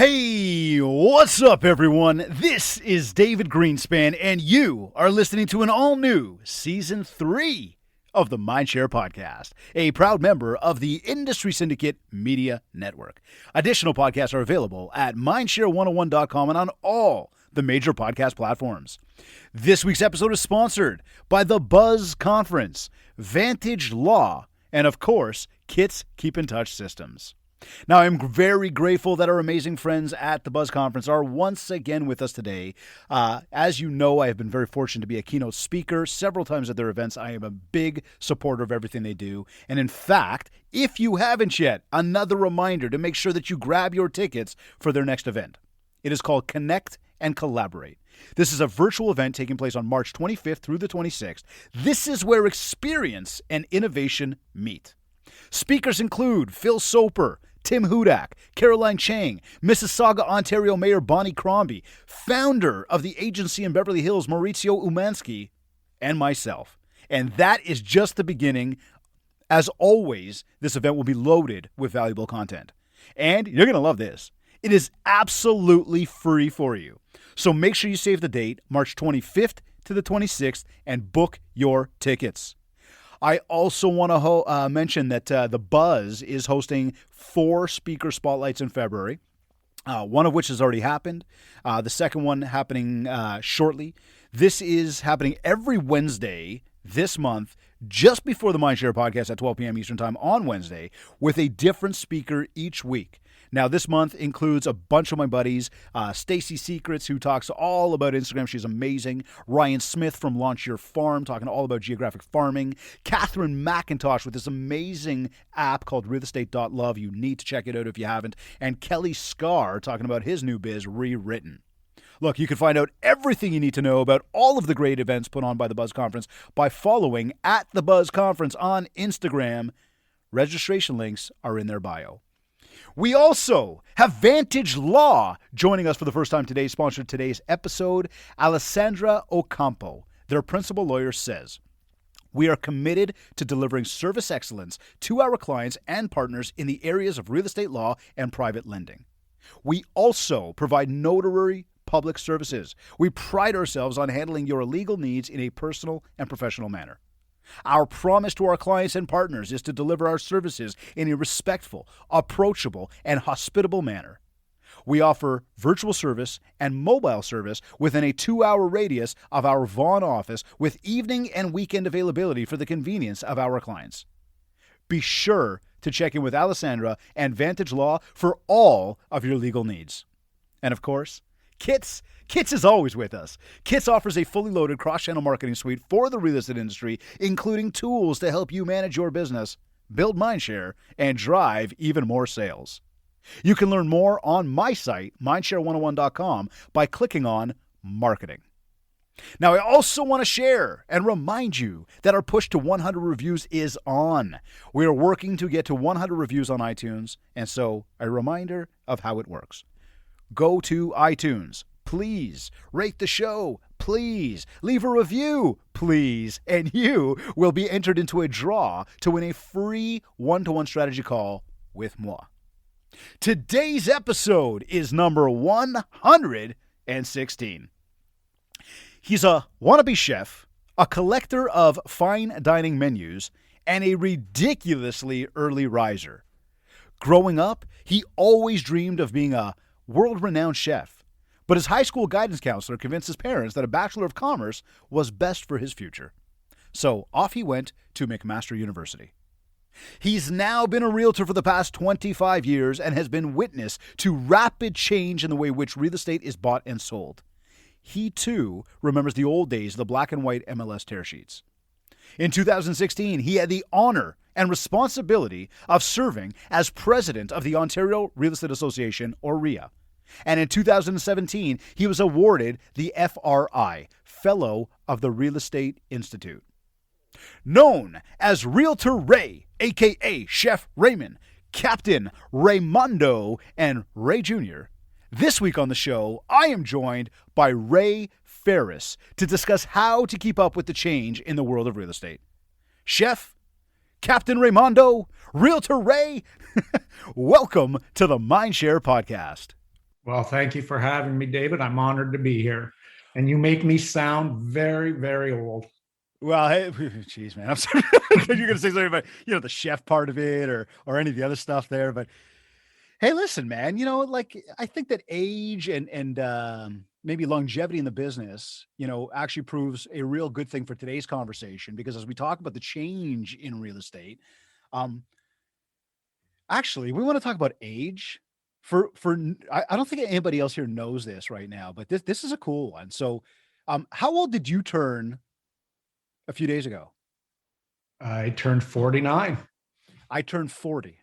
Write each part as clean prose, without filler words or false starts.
Hey, what's up, everyone? This is David Greenspan, and you are listening to an all-new Season 3 of the Mindshare Podcast, a proud member of the Industry Syndicate Media Network. Additional podcasts are available at mindshare101.com and on all the major podcast platforms. This week's episode is sponsored by the Buzz Conference, Vantage Law, and of course, Kit's Keep in Touch Systems. Now, I'm very grateful that our amazing friends at the Buzz Conference are once again with us today. As you know, I have been very fortunate to be a keynote speaker several times at their events. I am a big supporter of everything they do. And in fact, if you haven't yet, another reminder to make sure that you grab your tickets for their next event. It is called Connect and Collaborate. This is a virtual event taking place on March 25th through the 26th. This is where experience and innovation meet. Speakers include Phil Soper, Tim Hudak, Caroline Chang, Mississauga, Ontario Mayor Bonnie Crombie, founder of the agency in Beverly Hills, Maurizio Umansky, and myself. And that is just the beginning. As always, this event will be loaded with valuable content. And you're going to love this. It is absolutely free for you. So make sure you save the date, March 25th to the 26th, and book your tickets. I also want to mention that the Buzz is hosting 4 speaker spotlights in February, one of which has already happened. The second one happening shortly. This is happening every Wednesday this month, just before the Mindshare Podcast at 12 p.m. Eastern Time on Wednesday, with a different speaker each week. Now, this month includes a bunch of my buddies. Stacy Secrets, who talks all about Instagram. She's amazing. Ryan Smith from Launch Your Farm, talking all about geographic farming. Catherine McIntosh with this amazing app called realestate.love. You need to check it out if you haven't. And Kelly Scarr talking about his new biz, Rewritten. Look, you can find out everything you need to know about all of the great events put on by the Buzz Conference by following at the Buzz Conference on Instagram. Registration links are in their bio. We also have Vantage Law joining us for the first time today, sponsored today's episode. Alessandra Ocampo, their principal lawyer, says, "We are committed to delivering service excellence to our clients and partners in the areas of real estate law and private lending. We also provide notary public services. We pride ourselves on handling your legal needs in a personal and professional manner. Our promise to our clients and partners is to deliver our services in a respectful, approachable, and hospitable manner. We offer virtual service and mobile service within a 2-hour radius of our Vaughan office with evening and weekend availability for the convenience of our clients. Be sure to check in with Alessandra and Vantage Law for all of your legal needs." And of course, Kits is always with us. Kits offers a fully loaded cross-channel marketing suite for the real estate industry, including tools to help you manage your business, build mindshare, and drive even more sales. You can learn more on my site, mindshare101.com, by clicking on Marketing. Now, I also want to share and remind you that our push to 100 reviews is on. We are working to get to 100 reviews on iTunes, and so a reminder of how it works. Go to iTunes, please. Rate the show, please. Leave a review, please. And you will be entered into a draw to win a free one-to-one strategy call with moi. Today's episode is number 116. He's a wannabe chef, a collector of fine dining menus, and a ridiculously early riser. Growing up, he always dreamed of being a world-renowned chef, but his high school guidance counselor convinced his parents that a Bachelor of Commerce was best for his future. So off he went to McMaster University. He's now been a realtor for the past 25 years and has been witness to rapid change in the way which real estate is bought and sold. He, too, remembers the old days of the black and white MLS tear sheets. In 2016, he had the honor and responsibility of serving as president of the Ontario Real Estate Association, OREA. And in 2017, he was awarded the FRI, Fellow of the Real Estate Institute. Known as Realtor Ray, a.k.a. Chef Raymond, Captain Raymondo, and Ray Jr., this week on the show, I am joined by Ray Ferris to discuss how to keep up with the change in the world of real estate. Chef, Captain Raymondo, Realtor Ray, welcome to the Mindshare Podcast. Well, thank you for having me, David. I'm honored to be here. And you make me sound very, very old. Well, hey, geez, man, I'm sorry. You're going to say something about, the chef part of it or any of the other stuff there. But hey, listen, man, like I think that age and maybe longevity in the business, actually proves a real good thing for today's conversation because as we talk about the change in real estate, um, actually, we want to talk about age. I don't think anybody else here knows this right now, but this is a cool one. So, how old did you turn a few days ago? I turned 49. I turned 40.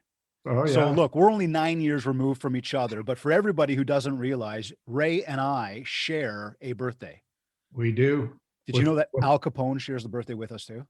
Oh, So yeah, look, we're only 9 years removed from each other, but for everybody who doesn't realize, Ray and I share a birthday. we do. Did you know that Al Capone shares the birthday with us too?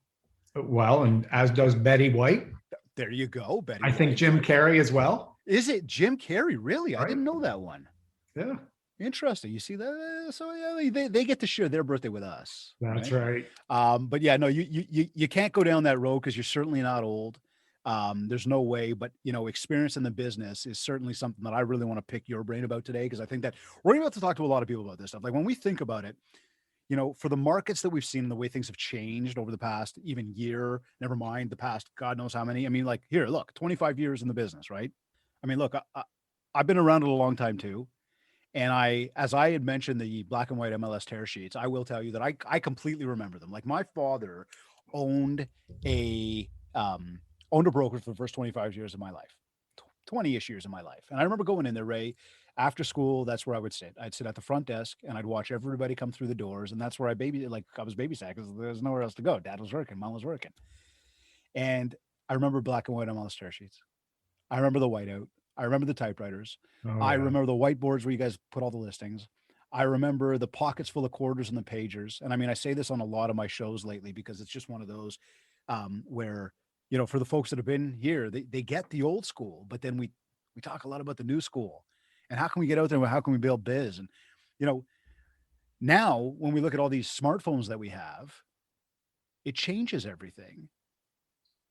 Well, and as does Betty White. There you go, Betty I think White. Jim Carrey as well. Is it Jim Carrey? Really? I Right. didn't know that one. Yeah, Interesting. You see that? So yeah, they get to share their birthday with us. that's Right? right. But yeah, no, you can't go down that road because you're certainly not old. There's no way, but experience in the business is certainly something that I really want to pick your brain about today because I think that we're about to talk to a lot of people about this stuff. Like when we think about it, for the markets that we've seen and the way things have changed over the past even year, never mind the past God knows how many. I mean, like here, look, 25 years in the business, right? I mean, look, I've been around it a long time too. And as I had mentioned the black and white MLS tear sheets, I will tell you that I completely remember them. Like my father owned a owned a brokerage for the first 25 years of my life, 20-ish years of my life. And I remember going in there, Ray, after school, that's where I would sit. I'd sit at the front desk and I'd watch everybody come through the doors. And that's where I was babysat because there's nowhere else to go. Dad was working, mom was working. And I remember black and white MLS tear sheets. I remember the whiteout. I remember the typewriters. Oh, I yeah. remember the whiteboards where you guys put all the listings. I remember the pockets full of quarters and the pagers. And I mean, I say this on a lot of my shows lately because it's just one of those where, for the folks that have been here, they get the old school, but then we talk a lot about the new school and how can we get out there and how can we build biz? And, you know, now when we look at all these smartphones that we have, it changes everything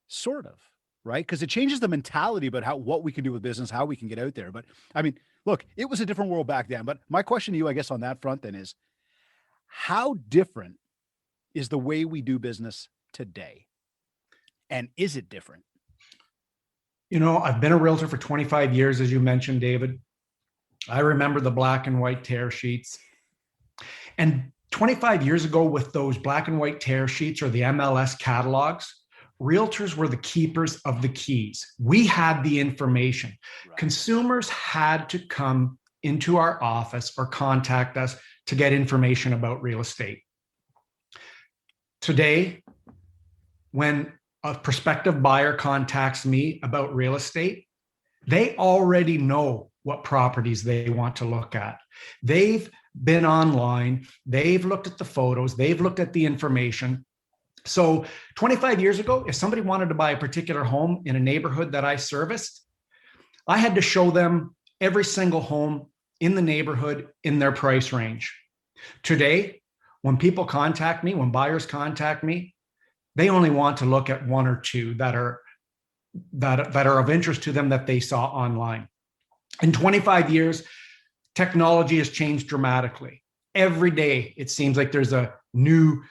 sort of, right? Because it changes the mentality about what we can do with business, how we can get out there. But I mean, look, it was a different world back then. But my question to you, I guess, on that front then is how different is the way we do business today? And is it different? I've been a realtor for 25 years, as you mentioned, David. I remember the black and white tear sheets. And 25 years ago, with those black and white tear sheets or the MLS catalogs, realtors were the keepers of the keys. We had the information. Right. Consumers had to come into our office or contact us to get information about real estate. Today, when a prospective buyer contacts me about real estate, they already know what properties they want to look at. They've been online, they've looked at the photos, they've looked at the information. So 25 years ago, if somebody wanted to buy a particular home in a neighborhood that I serviced, I had to show them every single home in the neighborhood in their price range. Today, when people contact me, when buyers contact me, they only want to look at one or two that are of interest to them that they saw online. In 25 years, technology has changed dramatically. Every day, it seems like there's a new,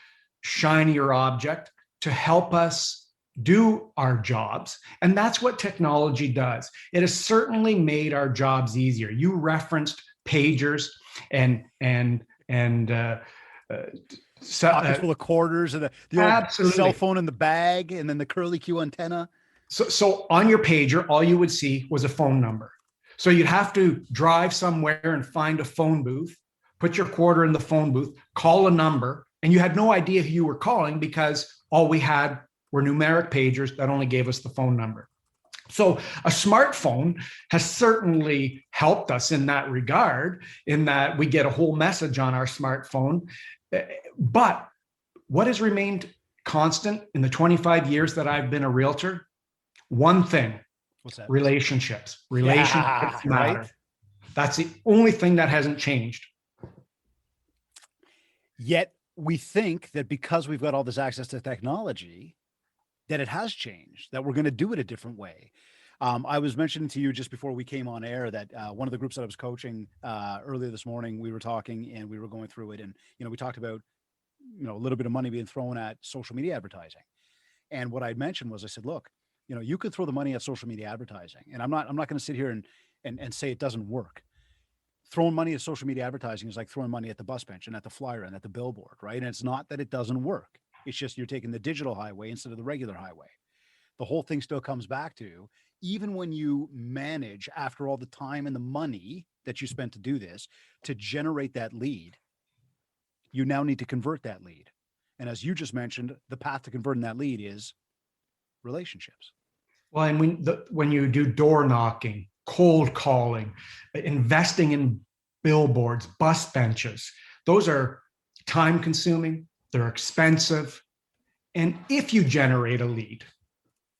shinier object to help us do our jobs. And that's what technology does. It has certainly made our jobs easier. You referenced pagers and pockets full of quarters and the old cell phone in the bag and then the curly Q antenna. So on your pager, all you would see was a phone number. So you'd have to drive somewhere and find a phone booth, put your quarter in the phone booth, call a number, and you had no idea who you were calling because all we had were numeric pagers that only gave us the phone number. So a smartphone has certainly helped us in that regard, in that we get a whole message on our smartphone. But what has remained constant in the 25 years that I've been a realtor? One thing. What's that? Relationships. Relationships matter. Right? That's the only thing that hasn't changed. Yet we think that because we've got all this access to technology, that it has changed, that we're going to do it a different way. I was mentioning to you just before we came on air that one of the groups that I was coaching earlier this morning, we were talking and we were going through it, and we talked about a little bit of money being thrown at social media advertising. And what I'd mentioned was, I said, look, you could throw the money at social media advertising, and I'm not going to sit here and say it doesn't work. Throwing money at social media advertising is like throwing money at the bus bench and at the flyer and at the billboard, right? And it's not that it doesn't work. It's just you're taking the digital highway instead of the regular highway. The whole thing still comes back to, even when you manage, after all the time and the money that you spent to do this, to generate that lead, you now need to convert that lead. And as you just mentioned, the path to converting that lead is relationships. Well, and when you do door knocking, cold calling, investing in billboards, bus benches, those are time consuming, they're expensive. And if you generate a lead,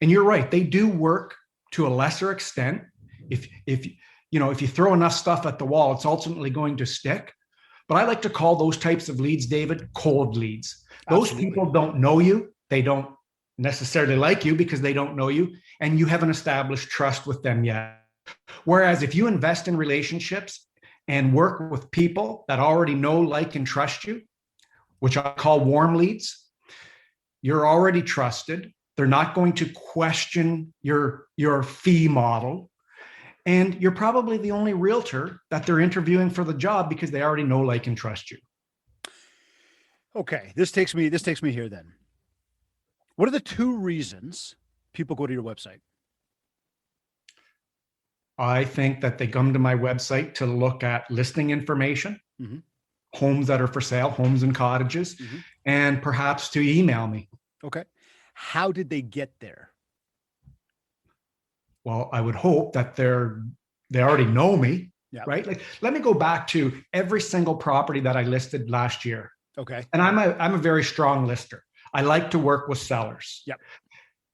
and you're right, they do work to a lesser extent. If you throw enough stuff at the wall, it's ultimately going to stick. But I like to call those types of leads, David, cold leads. Those people don't know you. They don't necessarily like you because they don't know you, and you haven't established trust with them yet. Whereas if you invest in relationships and work with people that already know, like, and trust you, which I call warm leads, you're already trusted. They're not going to question your fee model. And you're probably the only realtor that they're interviewing for the job because they already know, like, and trust you. Okay, this takes me here then. What are the two reasons people go to your website? I think that they come to my website to look at listing information, homes that are for sale, homes and cottages, and perhaps to email me. Okay. How did they get there? Well, I would hope that they already know me, right? Like, let me go back to every single property that I listed last year. Okay. And I'm a very strong lister. I like to work with sellers. Yep.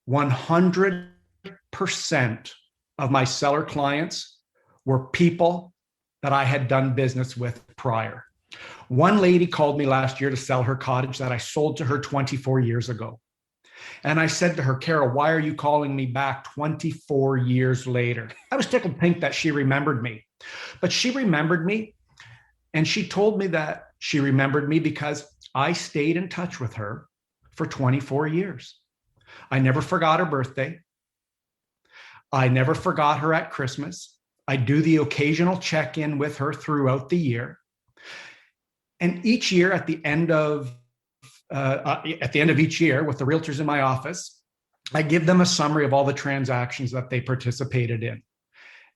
100% of my seller clients were people that I had done business with prior. One lady called me last year to sell her cottage that I sold to her 24 years ago. And I said to her, Carol, why are you calling me back 24 years later? I was tickled pink that she remembered me. But she remembered me, and she told me that she remembered me because I stayed in touch with her for 24 years. I never forgot her birthday. I never forgot her at Christmas. I do the occasional check-in with her throughout the year. And each year at the end of each year with the realtors in my office, I give them a summary of all the transactions that they participated in.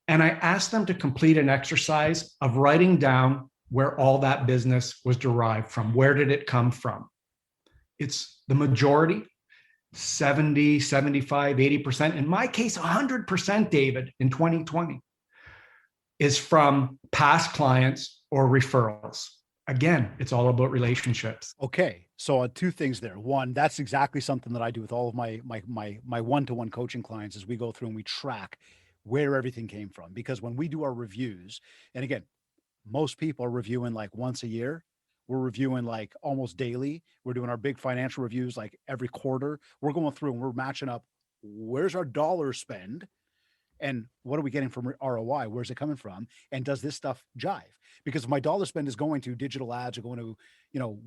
And I ask them to complete an exercise of writing down where all that business was derived from. Where did it come from? It's the majority, 70, 75, 80%. In my case, 100%, David, in 2020, is from past clients or referrals. Again, it's all about relationships. Okay. So two things there. One, that's exactly something that I do with all of my one-to-one coaching clients as we go through and we track where everything came from. Because when we do our reviews, and again, most people are reviewing like once a year. We're reviewing like almost daily. We're doing our big financial reviews like every quarter. We're going through and we're matching up where's our dollar spend and what are we getting from ROI? Where's it coming from? And does this stuff jive? Because if my dollar spend is going to digital ads or going to,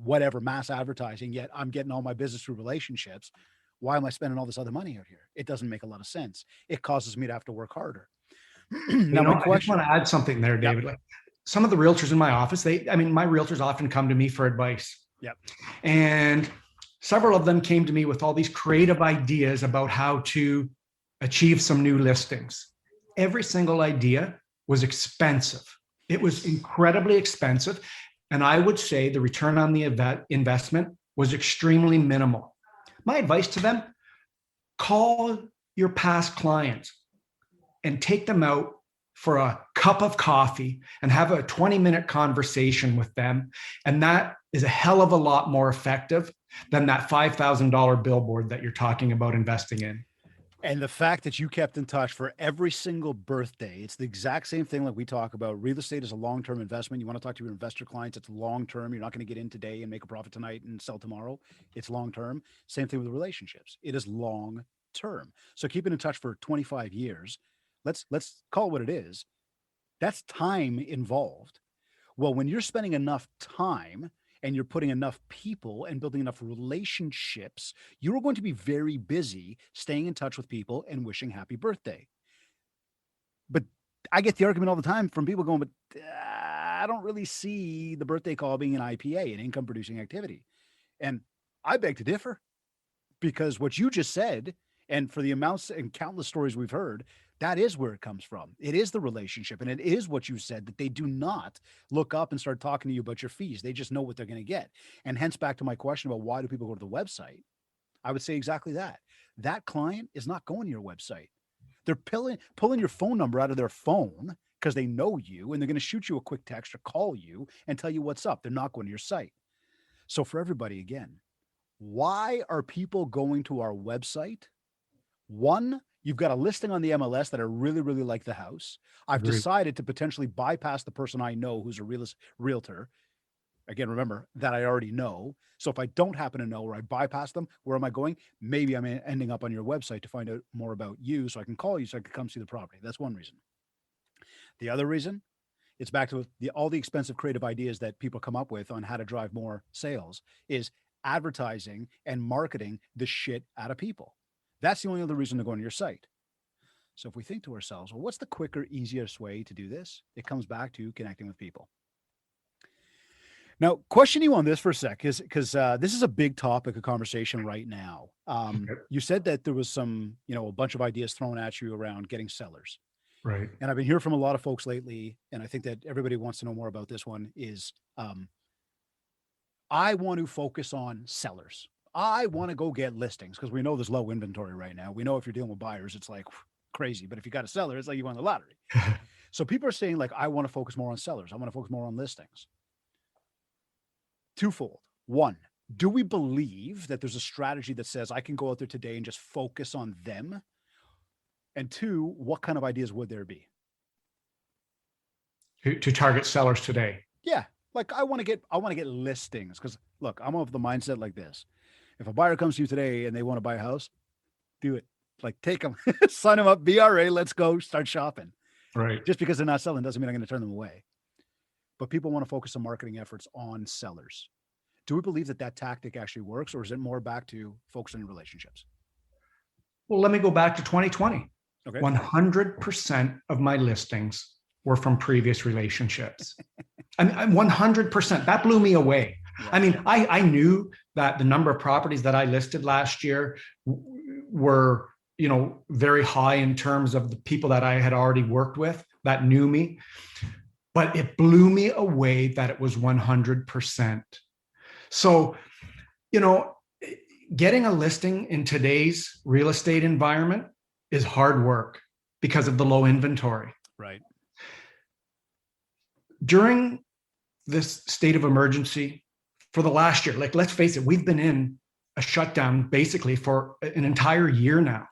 whatever, mass advertising, yet I'm getting all my business through relationships, why am I spending all this other money out here? It doesn't make a lot of sense. It causes me to have to work harder. Now, my question, I just want to add something there, David. Like, some of the realtors in my office, my realtors often come to me for advice. Yep. And several of them came to me with all these creative ideas about how to achieve some new listings. Every single idea was expensive. It was incredibly expensive. And I would say the return on the investment was extremely minimal. My advice to them, call your past clients and take them out for a cup of coffee and have a 20-minute conversation with them. And that is a hell of a lot more effective than that $5,000 billboard that you're talking about investing in. And the fact that you kept in touch for every single birthday, it's the exact same thing like we talk about. Real estate is a long-term investment. You want to talk to your investor clients, it's long-term. You're not going to get in today and make a profit tonight and sell tomorrow. It's long-term. Same thing with relationships. It is long-term. So keeping in touch for 25 years let's call it what it is. That's time involved. Well, when you're spending enough time and you're putting enough people and building enough relationships, you're going to be very busy staying in touch with people and wishing happy birthday. But I get the argument all the time from people going, but I don't really see the birthday call being an IPA, an income producing activity. And I beg to differ, because what you just said, and for the amounts and countless stories we've heard, that is where it comes from. It is the relationship. And it is what you said, that they do not look up and start talking to you about your fees. They just know what they're going to get. And hence back to my question about why do people go to the website? I would say exactly that. That client is not going to your website. They're pulling your phone number out of their phone because they know you, and they're going to shoot you a quick text or call you and tell you what's up. They're not going to your site. So for everybody, again, why are people going to our website? One, you've got a listing on the MLS that I really, really like the house. I've decided to potentially bypass the person I know who's a realtor. Again, remember that I already know. So if I don't happen to know, or I bypass them, where am I going? Maybe I'm ending up on your website to find out more about you, so I can call you, so I can come see the property. That's one reason. The other reason, it's back to all the expensive creative ideas that people come up with on how to drive more sales, is advertising and marketing the shit out of people. That's the only other reason to go on your site. So if we think to ourselves, well, what's the quicker, easiest way to do this? It comes back to connecting with people. Now, question you on this for a sec, because this is a big topic of conversation right now. You said that there was some, a bunch of ideas thrown at you around getting sellers. Right. And I've been hearing from a lot of folks lately, and I think that everybody wants to know more about this one, is I want to focus on sellers. I want to go get listings because we know there's low inventory right now. We know if you're dealing with buyers, it's like crazy. But if you got a seller, it's like you won the lottery. So people are saying, like, I want to focus more on sellers. I want to focus more on listings. Twofold. One, do we believe that there's a strategy that says I can go out there today and just focus on them? And two, what kind of ideas would there be? To target sellers today? Yeah. Like I want to get listings, because look, I'm of the mindset like this. If a buyer comes to you today and they want to buy a house, do it. Like take them, sign them up, BRA, let's go, start shopping. Right. Just because they're not selling doesn't mean I'm going to turn them away. But people want to focus on marketing efforts on sellers. Do we believe that tactic actually works, or is it more back to focusing on relationships? Well, let me go back to 2020. Okay. 100% of my listings were from previous relationships. I mean, 100%. That blew me away. Yeah. I mean, I knew that the number of properties that I listed last year were, very high in terms of the people that I had already worked with that knew me. But it blew me away that it was 100%. So, getting a listing in today's real estate environment is hard work because of the low inventory. Right. During this state of emergency for the last year, like, let's face it, we've been in a shutdown basically for an entire year now.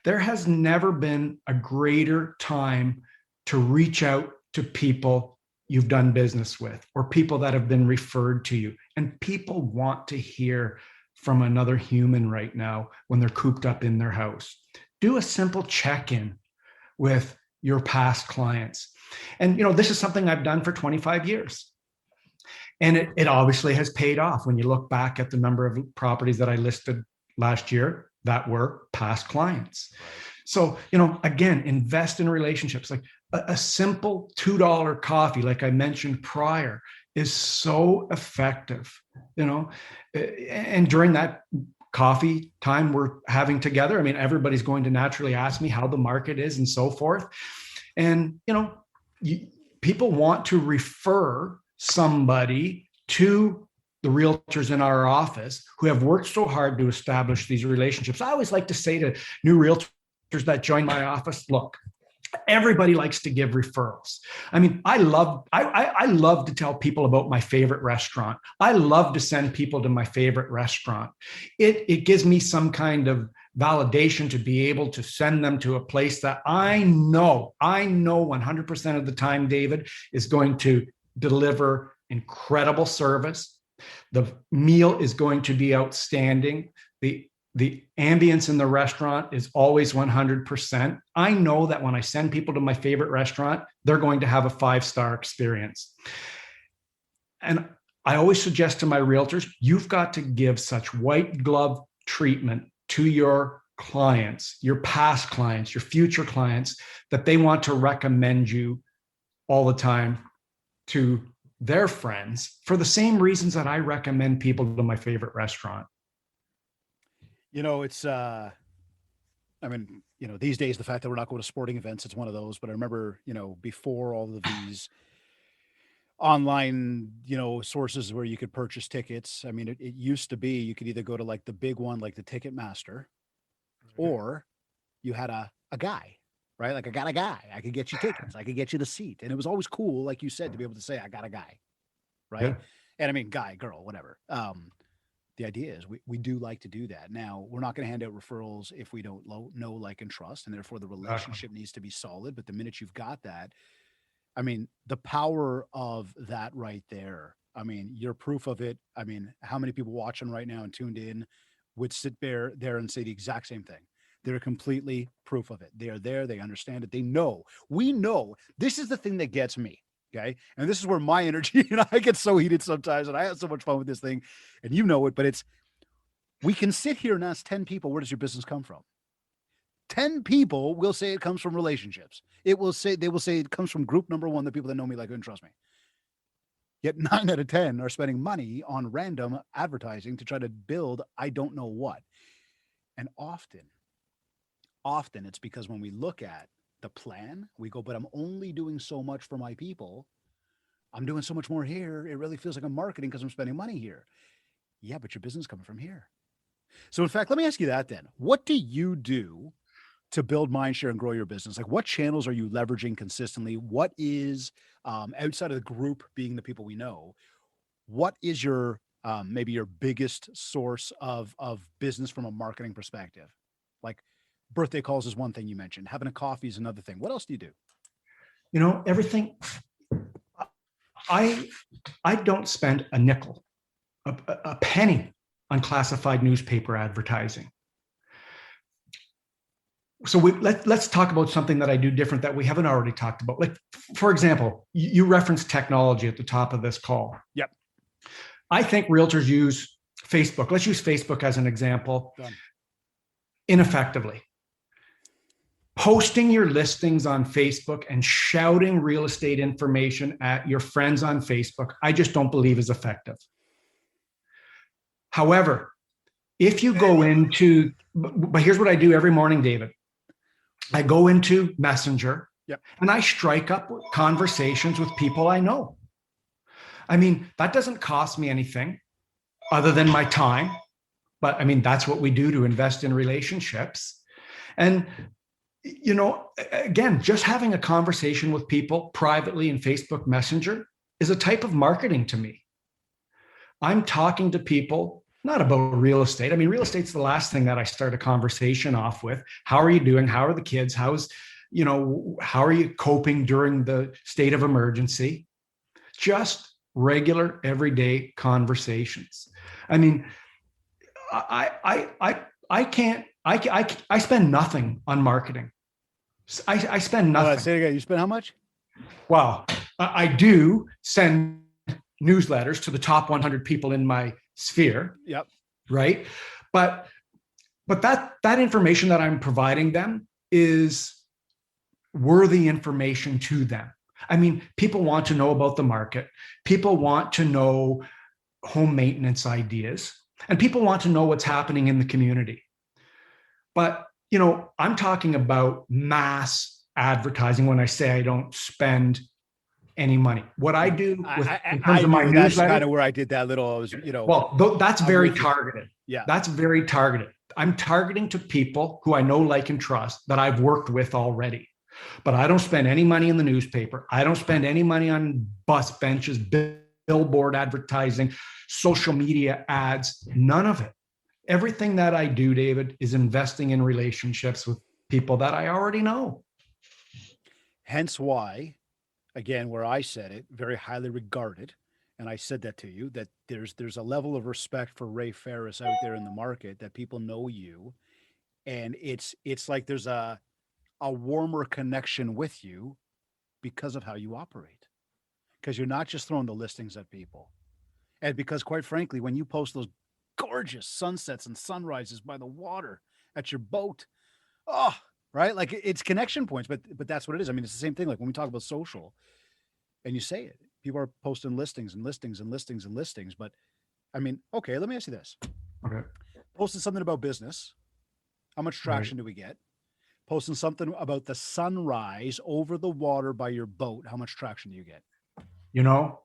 There has never been a greater time to reach out to people you've done business with, or people that have been referred to you. And people want to hear from another human right now when they're cooped up in their house. Do a simple check-in with your past clients. And, this is something I've done for 25 years. And it obviously has paid off when you look back at the number of properties that I listed last year that were past clients. So, again, invest in relationships. Like a simple $2 coffee, like I mentioned prior, is so effective, and during that coffee time we're having together, I mean, everybody's going to naturally ask me how the market is and so forth. And, people want to refer somebody to the realtors in our office who have worked so hard to establish these relationships. I always like to say to new realtors that join my office, look, everybody likes to give referrals. I mean, I love to tell people about my favorite restaurant. I love to send people to my favorite restaurant. It gives me some kind of validation to be able to send them to a place that I know 100% of the time, David, is going to deliver incredible service. The meal is going to be outstanding. The The ambience in the restaurant is always 100%. I know that when I send people to my favorite restaurant, they're going to have a 5-star experience. And I always suggest to my realtors, you've got to give such white glove treatment to your clients, your past clients, your future clients, that they want to recommend you all the time to their friends for the same reasons that I recommend people to my favorite restaurant. It's, these days, the fact that we're not going to sporting events, it's one of those, but I remember, before all of these online, sources where you could purchase tickets. I mean, it used to be, you could either go to like the big one, like the Ticketmaster, or you had a guy, right? Like, I got a guy, I could get you tickets, I could get you the seat. And it was always cool, like you said, to be able to say, I got a guy, right? Yeah. And I mean, guy, girl, whatever. The idea is we do like to do that. Now, we're not going to hand out referrals if we don't know, like, and trust, and therefore the relationship needs to be solid. But the minute you've got that, I mean, the power of that right there, I mean, you're proof of it. I mean, how many people watching right now and tuned in would sit there and say the exact same thing? They're completely proof of it. They are there. They understand it. They know. We know. This is the thing that gets me. Okay. And this is where my energy, I get so heated sometimes, and I have so much fun with this thing, and you know it, but we can sit here and ask 10 people, where does your business come from? 10 people will say it comes from relationships. They will say it comes from group number one, the people that know me, like, and trust me. Yet 9 out of 10 are spending money on random advertising to try to build, I don't know what. And often it's because when we look at the plan, we go, but I'm only doing so much for my people. I'm doing so much more here. It really feels like I'm marketing because I'm spending money here. Yeah, but your business is coming from here. So in fact, let me ask you that then. What do you do to build mindshare and grow your business? Like, what channels are you leveraging consistently? What is, outside of the group being the people we know, what is your, maybe your biggest source of business from a marketing perspective? Like, birthday calls is one thing you mentioned. Having a coffee is another thing. What else do you do? Everything. I don't spend a nickel, a penny on classified newspaper advertising. So let's talk about something that I do different that we haven't already talked about. Like, for example, you referenced technology at the top of this call. Yep. I think realtors use Facebook. Let's use Facebook as an example. Done. Ineffectively. Posting your listings on Facebook and shouting real estate information at your friends on Facebook, I just don't believe is effective. However, if you go into, but here's what I do every morning, David. I go into Messenger, yep, and I strike up conversations with people I know. I mean, that doesn't cost me anything other than my time. But I mean, that's what we do to invest in relationships. And, again, just having a conversation with people privately in Facebook Messenger is a type of marketing to me. I'm talking to people, not about real estate. I mean, real estate's the last thing that I start a conversation off with. How are you doing? How are the kids? How are you coping during the state of emergency? Just regular, everyday conversations. I mean, I spend nothing on marketing. I spend nothing. Say it again. You spend how much? Well, I do send newsletters to the top 100 people in my sphere. Yep. Right. But that information that I'm providing them is worthy information to them. I mean, people want to know about the market. People want to know home maintenance ideas, and people want to know what's happening in the community. But, I'm talking about mass advertising when I say I don't spend any money. What I do in terms of my newsletter, that's kind of where I did that little, well, that's very targeted. Yeah. That's very targeted. I'm targeting to people who I know, like, and trust, that I've worked with already. But I don't spend any money in the newspaper. I don't spend any money on bus benches, billboard advertising, social media ads, none of it. Everything that I do, David, is investing in relationships with people that I already know. Hence why, again, where I said it, very highly regarded, And I said that to you, that there's a level of respect for Ray Ferris out there in the market, that people know you, and it's like there's a warmer connection with you because of how you operate. Because you're not just throwing the listings at people. And because quite frankly, when you post those gorgeous sunsets and sunrises by the water at your boat, oh, right? Like it's connection points, but that's what it is. I mean, it's the same thing. Like when we talk about social, and you say it, people are posting listings and listings and listings and listings. But I mean, okay, let me ask you this: Okay. posting something about business, how much Right. traction do we get? Posting something about the sunrise over the water by your boat, how much traction do you get? You know,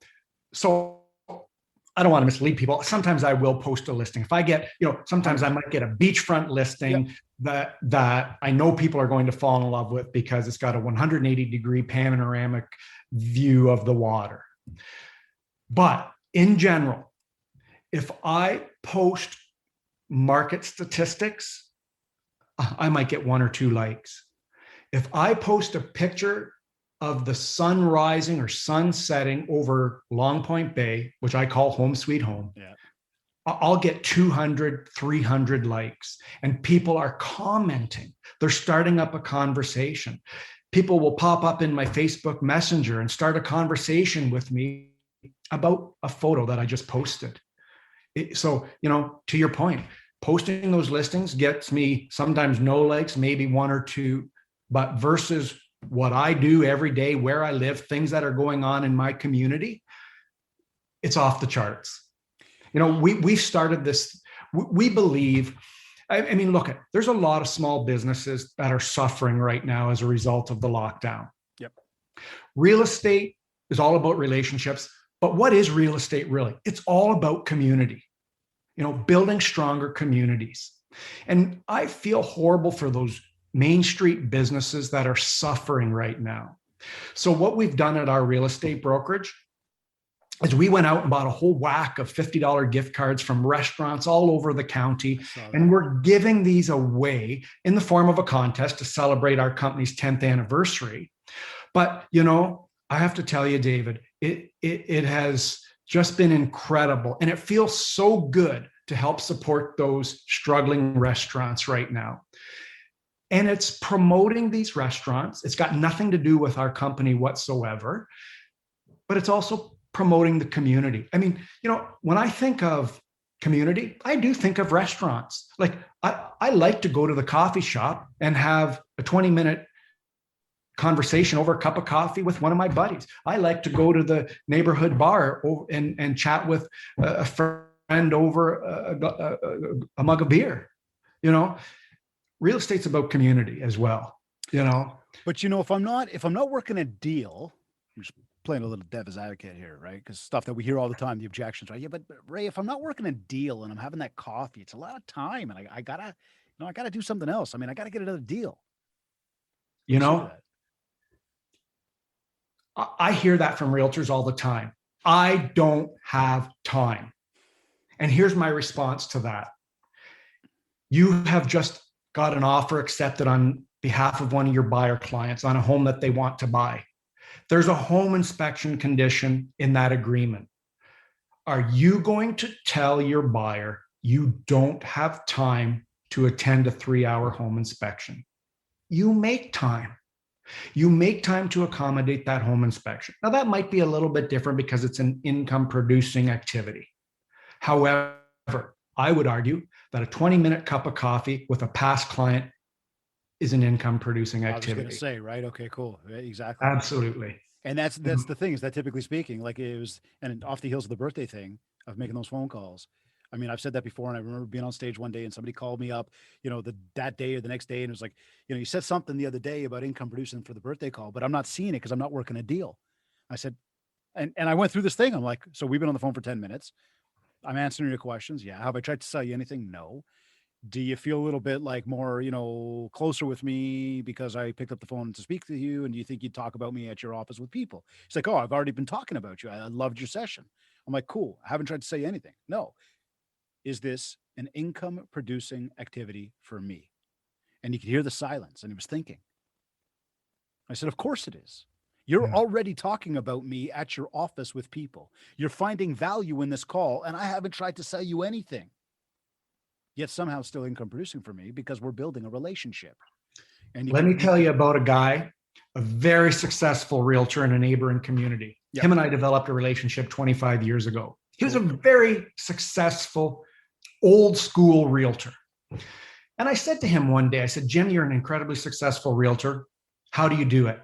so I don't want to mislead people. Sometimes I will post a listing. If I get, sometimes I 100%. might get a beachfront Yep. listing that I know people are going to fall in love with because it's got a 180-degree panoramic view of the water. But in general, if I post market statistics, I might get one or two likes. If I post a picture of the sun rising or sun setting over Long Point Bay, which I call home sweet home, Yeah. I'll get 200, 300 likes, and people are commenting. They're starting up a conversation. People will pop up in my Facebook Messenger and start a conversation with me about a photo that I just posted. So, to your point, posting those listings gets me sometimes no likes, maybe one or two, but versus what I do every day, where I live, things that are going on in my community, it's off the charts. We've started this. We believe. I mean, look, there's a lot of small businesses that are suffering right now as a result of the lockdown. Yep. Real estate is all about relationships, but what is real estate really? It's all about community. Building stronger communities. And I feel horrible for those Main Street businesses that are suffering right now. So what we've done at our real estate brokerage is we went out and bought a whole whack of $50 gift cards from restaurants all over the county. And we're giving these away in the form of a contest to celebrate our company's 10th anniversary. But, I have to tell you, David, it has just been incredible. And it feels so good to help support those struggling restaurants right now. And it's promoting these restaurants. It's got nothing to do with our company whatsoever, but it's also promoting the community. I mean, when I think of community, I do think of restaurants. Like I like to go to the coffee shop and have a 20-minute conversation over a cup of coffee with one of my buddies. I like to go to the neighborhood bar and chat with a friend over a mug of beer. Real estate's about community as well. But if I'm not working a deal, I'm just playing a little devil's advocate here, right? Because stuff that we hear all the time, the objections, right? Yeah, but Ray, if I'm not working a deal and I'm having that coffee, it's a lot of time, and I gotta do something else. I mean, I gotta get another deal. I hear that from realtors all the time. I don't have time. And here's my response to that. You have just got an offer accepted on behalf of one of your buyer clients on a home that they want to buy. There's a home inspection condition in that agreement. Are you going to tell your buyer you don't have time to attend a 3-hour home inspection? You make time. You make time to accommodate that home inspection. Now, that might be a little bit different because it's an income producing activity. However, I would argue that a 20-minute cup of coffee with a past client is an income producing activity. I was going to say, right? Okay, cool. Exactly. Absolutely. And that's the thing, is that typically speaking, like it was, and off the heels of the birthday thing of making those phone calls. I mean, I've said that before, and I remember being on stage one day and somebody called me up, that day or the next day, and it was like, you said something the other day about income producing for the birthday call, but I'm not seeing it because I'm not working a deal. I said, and I went through this thing. I'm like, so we've been on the phone for 10 minutes. I'm answering your questions. Yeah. Have I tried to sell you anything? No. Do you feel a little bit like more, closer with me because I picked up the phone to speak to you? And do you think you'd talk about me at your office with people? He's like, oh, I've already been talking about you. I loved your session. I'm like, cool. I haven't tried to say anything. No. Is this an income producing activity for me? And you could hear the silence, and he was thinking. I said, of course it is. You're already talking about me at your office with people. You're finding value in this call, and I haven't tried to sell you anything. Yet somehow still income producing for me because we're building a relationship. And let me tell you about a guy, a very successful realtor in a neighboring community. Yep. Him and I developed a relationship 25 years ago. He was a very successful, old school realtor. And I said to him one day, I said, Jim, you're an incredibly successful realtor. How do you do it?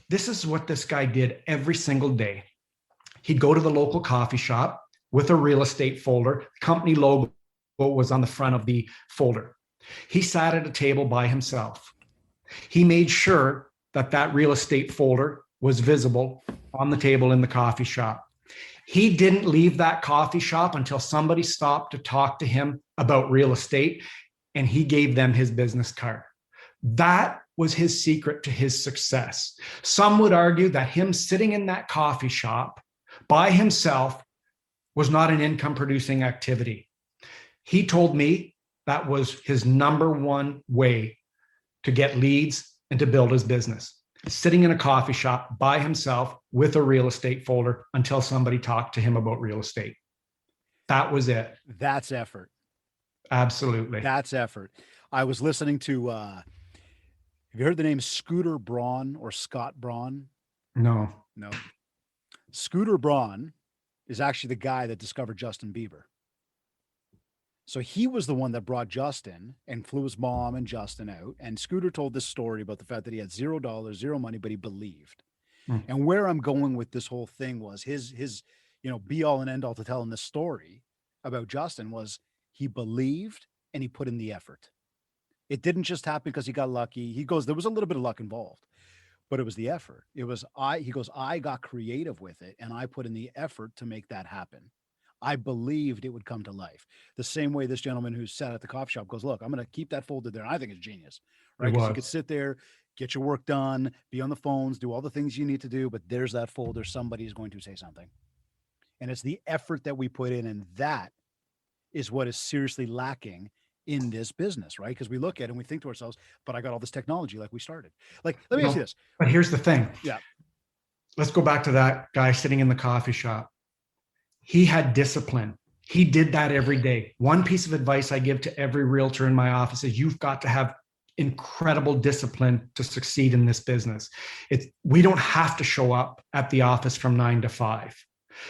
This is what this guy did every single day. He'd go to the local coffee shop with a real estate folder. The company logo was on the front of the folder. He sat at a table by himself. He made sure that that real estate folder was visible on the table in the coffee shop. He didn't leave that coffee shop until somebody stopped to talk to him about real estate, and he gave them his business card. That was his secret to his success. Some would argue that him sitting in that coffee shop by himself was not an income producing activity. He told me that was his number one way to get leads and to build his business. Sitting in a coffee shop by himself with a real estate folder until somebody talked to him about real estate. That was it. That's effort. Absolutely. That's effort. I was listening to, have you heard the name Scooter Braun or Scott Braun? No. Scooter Braun is actually the guy that discovered Justin Bieber. So he was the one that brought Justin and flew his mom and Justin out. And Scooter told this story about the fact that he had $0, zero money, but he believed. And where I'm going with this whole thing was his be all and end all to telling this story about Justin was he believed and he put in the effort. It didn't just happen because he got lucky. He goes, there was a little bit of luck involved, but it was the effort. He goes, I got creative with it and I put in the effort to make that happen. I believed it would come to life. The same way this gentleman who sat at the coffee shop goes, look, I'm going to keep that folder there. And I think it's genius, right? Because you could sit there, get your work done, be on the phones, do all the things you need to do, but there's that folder. Somebody is going to say something. And it's the effort that we put in. And that is what is seriously lacking in this business, right? Because we look at it and we think to ourselves, but I got all this technology like we started. Like, let me ask you this. But here's the thing. Yeah. Let's go back to that guy sitting in the coffee shop. He had discipline. He did that every day. One piece of advice I give to every realtor in my office is you've got to have incredible discipline to succeed in this business. We don't have to show up at the office from 9 to 5.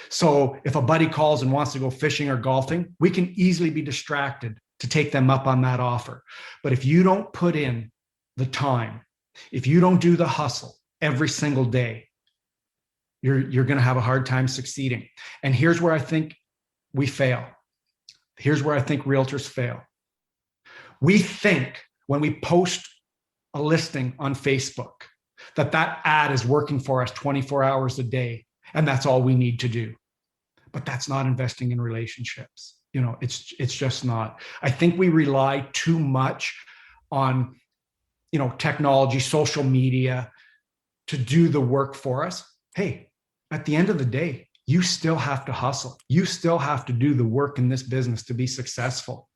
So if a buddy calls and wants to go fishing or golfing, we can easily be distracted to take them up on that offer. But if you don't put in the time, if you don't do the hustle every single day, you're going to have a hard time succeeding. And here's where I think we fail. Here's where I think realtors fail. We think when we post a listing on Facebook that ad is working for us 24 hours a day, and that's all we need to do. But that's not investing in relationships. It's just not. I think we rely too much on, technology, social media to do the work for us. Hey, at the end of the day, you still have to hustle. You still have to do the work in this business to be successful.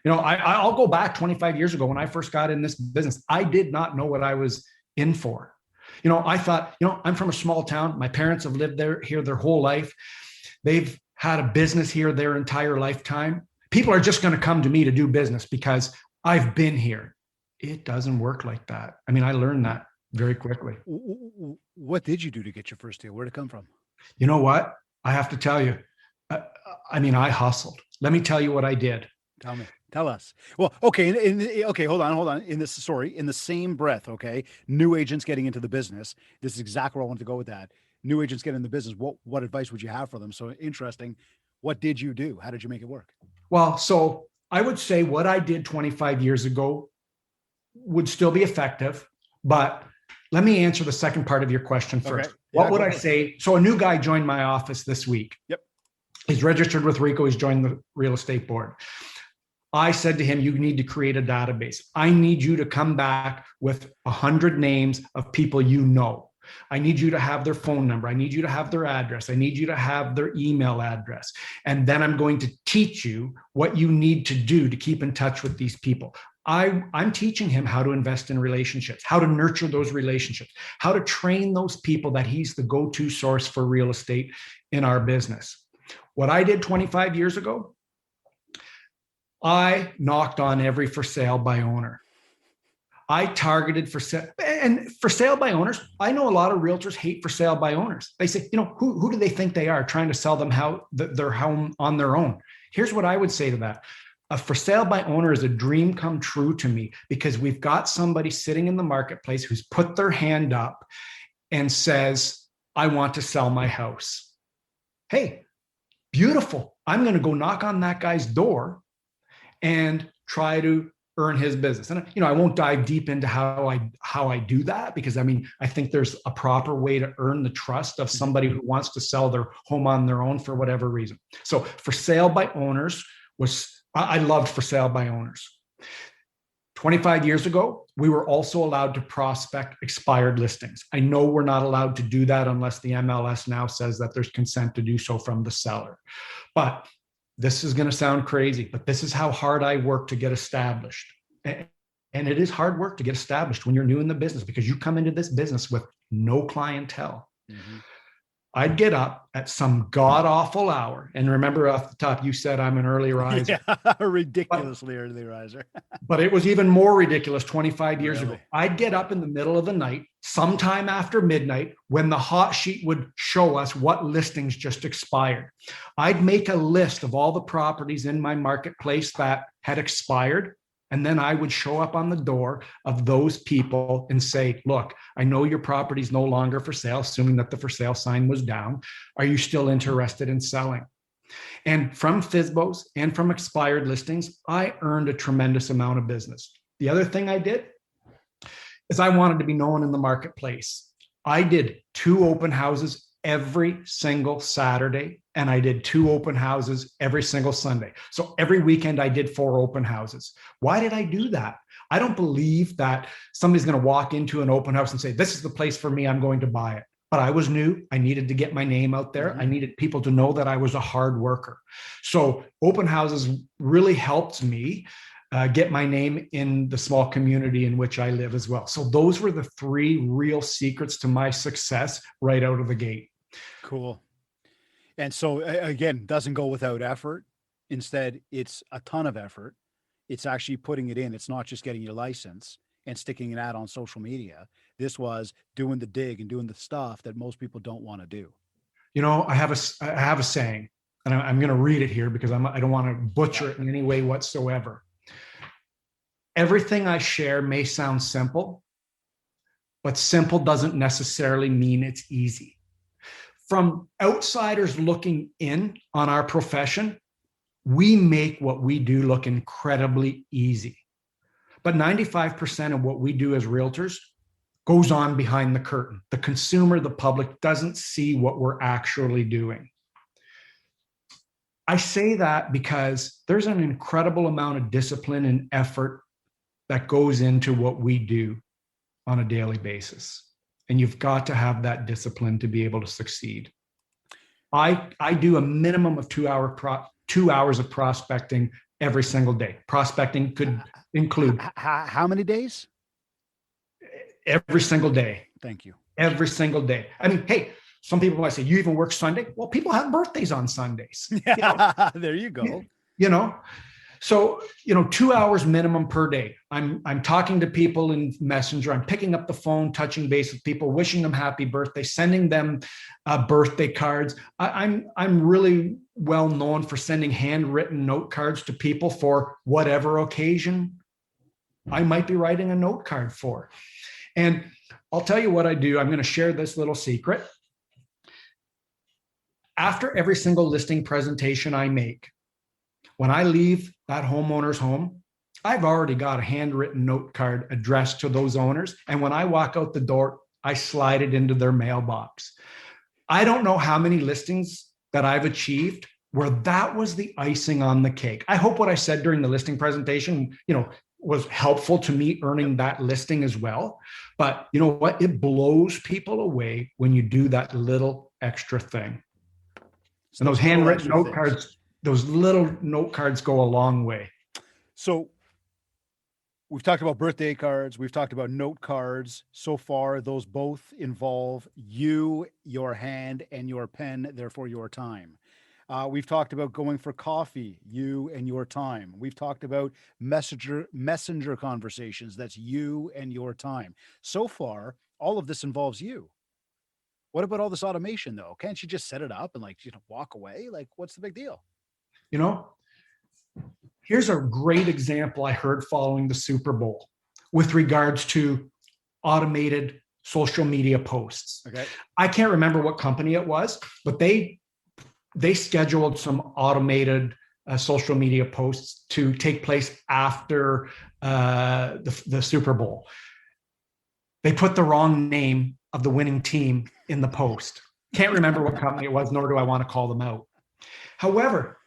I'll go back 25 years ago when I first got in this business. I did not know what I was in for. I thought, I'm from a small town. My parents have lived here their whole life. They've had a business here their entire lifetime. People are just going to come to me to do business because I've been here. It doesn't work like that. I learned that very quickly. What did you do to get your first deal? Where'd it come from? You know what? I have to tell you. I hustled. Let me tell you what I did. Tell us. Well, okay. Okay. Hold on. In the same breath. Okay. New agents getting into the business. This is exactly where I wanted to go with that. New agents get in the business. What advice would you have for them? So interesting. What did you do? How did you make it work? Well, so I would say what I did 25 years ago would still be effective, but let me answer the second part of your question first. Okay. What would I say? So a new guy joined my office this week. Yep. He's registered with RICO. He's joined the real estate board. I said to him, you need to create a database. I need you to come back with 100 names of people you know. I need you to have their phone number. I need you to have their address. I need you to have their email address. And then I'm going to teach you what you need to do to keep in touch with these people. I'm teaching him how to invest in relationships, how to nurture those relationships, how to train those people that he's the go-to source for real estate in our business. What I did 25 years ago, I knocked on every for sale by owner. I targeted for sale, and for sale by owners. I know a lot of realtors hate for sale by owners. They say, who do they think they are trying to sell them their home on their own? Here's what I would say to that. A for sale by owner is a dream come true to me, because we've got somebody sitting in the marketplace who's put their hand up and says, I want to sell my house. Hey, beautiful. I'm going to go knock on that guy's door and try to earn his business. And I won't dive deep into how I do that, because I think there's a proper way to earn the trust of somebody who wants to sell their home on their own for whatever reason. So for sale by owners I loved for sale by owners. 25 years ago, we were also allowed to prospect expired listings. I know we're not allowed to do that unless the MLS now says that there's consent to do so from the seller. But this is going to sound crazy, but this is how hard I work to get established. And it is hard work to get established when you're new in the business, because you come into this business with no clientele. Mm-hmm. I'd get up at some god-awful hour. And remember, off the top, you said I'm an early riser. Yeah, ridiculously early riser. But it was even more ridiculous 25 years ago. I'd get up in the middle of the night, sometime after midnight, when the hot sheet would show us what listings just expired. I'd make a list of all the properties in my marketplace that had expired. And then I would show up on the door of those people and say, look, I know your property's no longer for sale, assuming that the for sale sign was down. Are you still interested in selling? And from FSBOs and from expired listings, I earned a tremendous amount of business. The other thing I did is I wanted to be known in the marketplace. I did 2 open houses every single Saturday, and I did 2 open houses every single Sunday. So every weekend I did 4 open houses. Why did I do that? I don't believe that somebody's going to walk into an open house and say, this is the place for me, I'm going to buy it. But I was new. I needed to get my name out there. Mm-hmm. I needed people to know that I was a hard worker. So open houses really helped me get my name in the small community in which I live as well. So those were the 3 real secrets to my success right out of the gate. Cool. And so again, doesn't go without effort. Instead, it's a ton of effort. It's actually putting it in. It's not just getting your license and sticking an ad on social media. This was doing the dig and doing the stuff that most people don't want to do. I have a saying, and I'm going to read it here because I don't want to butcher it in any way whatsoever. Everything I share may sound simple, but simple doesn't necessarily mean it's easy. From outsiders looking in on our profession, we make what we do look incredibly easy. But 95% of what we do as realtors goes on behind the curtain. The consumer, the public, doesn't see what we're actually doing. I say that because there's an incredible amount of discipline and effort that goes into what we do on a daily basis. And you've got to have that discipline to be able to succeed. I do a minimum of 2 hours of prospecting every single day. Prospecting could include how many days? Every single day. Thank you. Every single day. Hey, some people might say, you even work Sunday? Well, people have birthdays on Sundays. Yeah, there you go. So, 2 hours minimum per day. I'm talking to people in Messenger. I'm picking up the phone, touching base with people, wishing them happy birthday, sending them birthday cards. I'm really well known for sending handwritten note cards to people for whatever occasion I might be writing a note card for. And I'll tell you what I do. I'm going to share this little secret. After every single listing presentation I make, when I leave that homeowner's home, I've already got a handwritten note card addressed to those owners. And when I walk out the door, I slide it into their mailbox. I don't know how many listings that I've achieved where that was the icing on the cake. I hope what I said during the listing presentation, was helpful to me earning that listing as well. But you know what? It blows people away when you do that little extra thing. And those handwritten note cards, those little note cards go a long way. So We've talked about birthday cards. We've talked about note cards. So far, those both involve you, your hand, and your pen, therefore your time. We've talked about going for coffee, you and your time. We've talked about messenger conversations. That's you and your time. So far, all of this involves you. What about all this automation, though? Can't you just set it up and walk away? Like, what's the big deal? You know, here's a great example I heard following the Super Bowl with regards to automated social media posts. Okay. I can't remember what company it was, but they scheduled some automated social media posts to take place after the Super Bowl. They put the wrong name of the winning team in the post. Can't remember what company it was, nor do I want to call them out. However,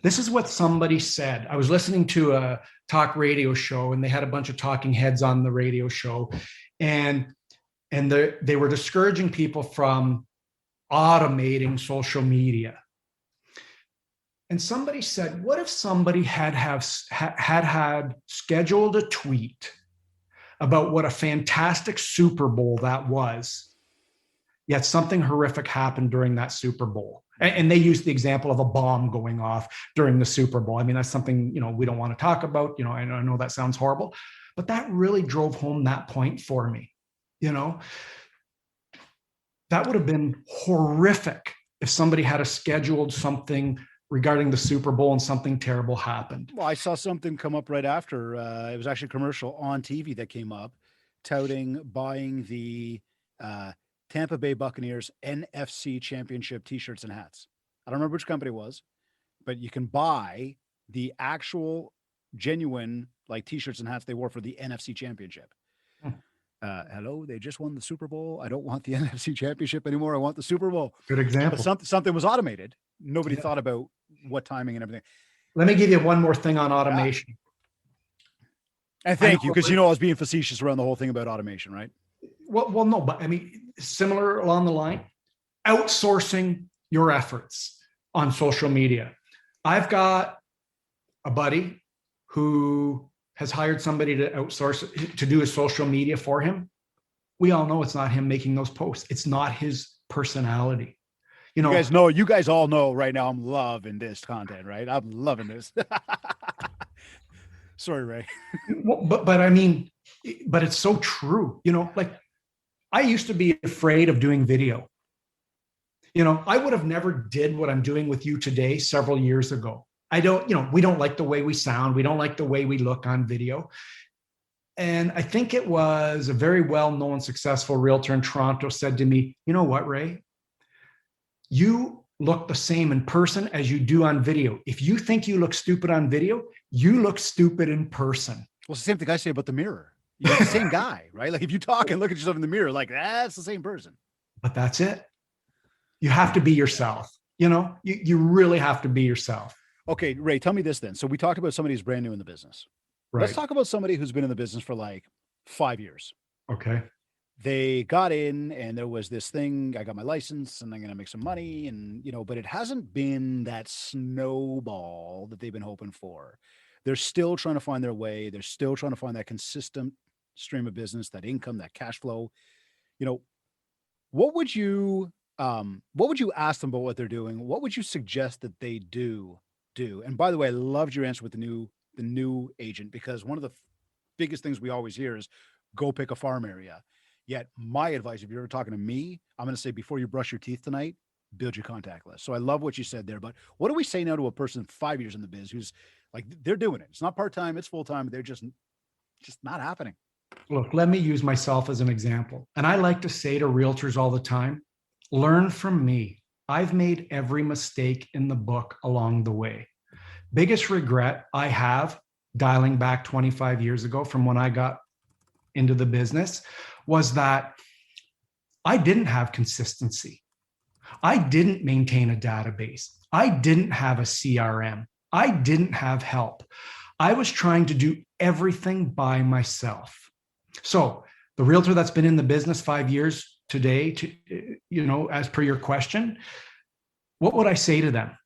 this is what somebody said. I was listening to a talk radio show, and they had a bunch of talking heads on the radio show, and they were discouraging people from automating social media. And somebody said, what if somebody had scheduled a tweet about what a fantastic Super Bowl that was, yet something horrific happened during that Super Bowl? And they used the example of a bomb going off during the Super Bowl. I mean, that's something, we don't want to talk about. I know that sounds horrible, but that really drove home that point for me. That would have been horrific if somebody had scheduled something regarding the Super Bowl and something terrible happened. Well, I saw something come up right after. It was actually a commercial on TV that came up touting buying the Tampa Bay Buccaneers NFC Championship T-shirts and hats. I don't remember which company it was, but you can buy the actual genuine T-shirts and hats they wore for the NFC Championship. Hello, they just won the Super Bowl. I don't want the NFC Championship anymore. I want the Super Bowl. Good example. But something was automated. Nobody thought about what timing and everything. Let me give you one more thing on automation. And thank you, because I was being facetious around the whole thing about automation, right? Well, no, but I mean, similar along the line, outsourcing your efforts on social media. I've got a buddy who has hired somebody to outsource, to do his social media for him. We all know it's not him making those posts. It's not his personality. You guys all know right now I'm loving this content, right? I'm loving this. Sorry, Ray. But I mean, but it's so true. I used to be afraid of doing video. I would have never did what I'm doing with you today several years ago. we don't like the way we sound. We don't like the way we look on video. And I think it was a very well-known, successful realtor in Toronto said to me, you know what, Ray? You look the same in person as you do on video. If you think you look stupid on video, you look stupid in person. Well, it's the same thing I say about the mirror. You're the same guy, right? If you talk and look at yourself in the mirror, that's the same person. But that's it. You have to be yourself. You really have to be yourself. Okay, Ray, tell me this then. So we talked about somebody who's brand new in the business. Right. Let's talk about somebody who's been in the business for 5 years. Okay. They got in and there was this thing, I got my license and I'm going to make some money but it hasn't been that snowball that they've been hoping for. They're still trying to find their way. They're still trying to find that consistent stream of business, that income, that cash flow. What would you ask them about what they're doing? What would you suggest that they do? And by the way, I loved your answer with the new agent, because one of the biggest things we always hear is go pick a farm area. Yet my advice, if you're ever talking to me, I'm going to say, before you brush your teeth tonight, build your contact list. So I love what you said there, but what do we say now to a person 5 years in the biz who's they're doing it? It's not part-time, it's full-time. They're just not happening. Look, let me use myself as an example. And I like to say to realtors all the time, learn from me. I've made every mistake in the book along the way. Biggest regret I have, dialing back 25 years ago from when I got into the business, was that I didn't have consistency. I didn't maintain a database. I didn't have a CRM. I didn't have help. I was trying to do everything by myself. So the realtor that's been in the business 5 years today, as per your question, what would I say to them?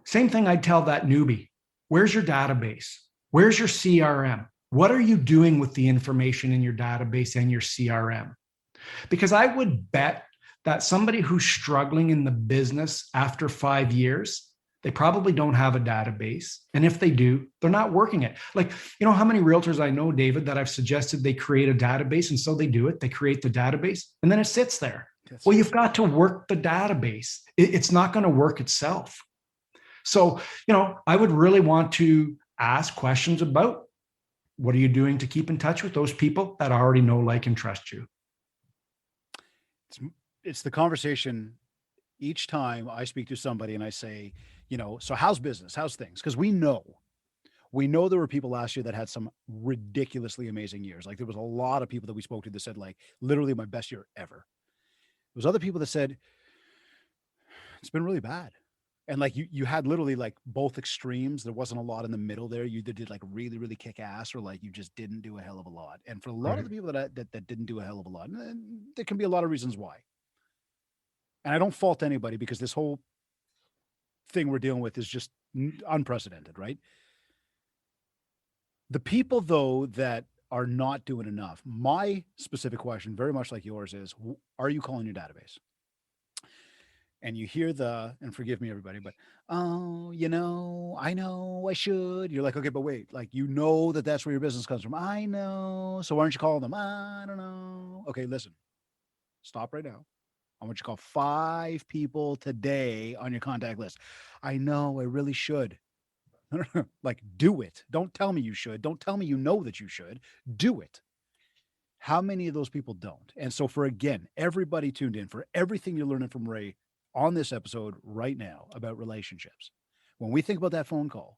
Same thing I'd tell that newbie. Where's your database? Where's your CRM? What are you doing with the information in your database and your CRM? Because I would bet that somebody who's struggling in the business after 5 years, they probably don't have a database. And if they do, they're not working it. Like, you know how many realtors I know, David, that I've suggested they create a database, and so they do it. They create the database and then it sits there. Well, you've got to work the database. It's not going to work itself. So, I would really want to ask questions about what are you doing to keep in touch with those people that already know, like, and trust you. It's the conversation each time I speak to somebody and I say, so how's business? How's things? Because we know there were people last year that had some ridiculously amazing years. Like, there was a lot of people that we spoke to that said, like, literally my best year ever. There was other people that said, it's been really bad. And like you had literally like both extremes. There wasn't a lot in the middle there. You either did like really, really kick ass, or like you just didn't do a hell of a lot. And for a lot of the people that didn't do a hell of a lot, there can be a lot of reasons why. And I don't fault anybody, because this whole thing we're dealing with is just unprecedented, right? The people, though, that are not doing enough, my specific question, very much like yours, is, are you calling your database? And you hear and forgive me, everybody, but, oh, I know I should. You're like, okay, but wait, like, that's where your business comes from. I know. So why aren't you calling them? I don't know. Okay, listen, stop right now. I want you to call 5 people today on your contact list. I know I really should. Like, do it. Don't tell me you should. Don't tell me you know that you should. Do it. How many of those people don't? And so again, everybody tuned in, for everything you're learning from Ray on this episode right now about relationships, when we think about that phone call,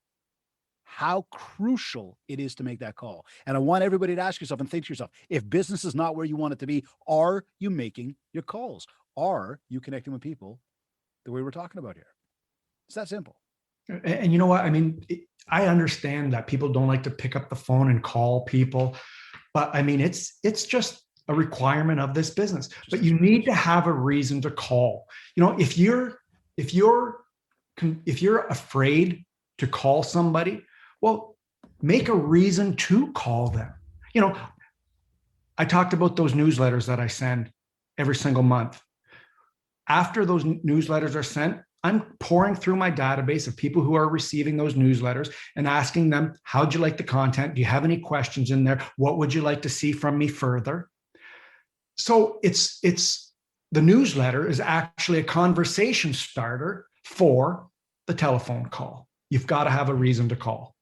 how crucial it is to make that call. And I want everybody to ask yourself and think to yourself, if business is not where you want it to be, are you making your calls? Are you connecting with people the way we're talking about here? It's that simple. And you know what? I mean, I understand that people don't like to pick up the phone and call people, but I mean, it's just a requirement of this business. But you need to have a reason to call. If you're afraid to call somebody, well, make a reason to call them. I talked about those newsletters that I send every single month. After those newsletters are sent, I'm pouring through my database of people who are receiving those newsletters and asking them, how'd you like the content? Do you have any questions in there? What would you like to see from me further? So it's the newsletter is actually a conversation starter for the telephone call. You've got to have a reason to call.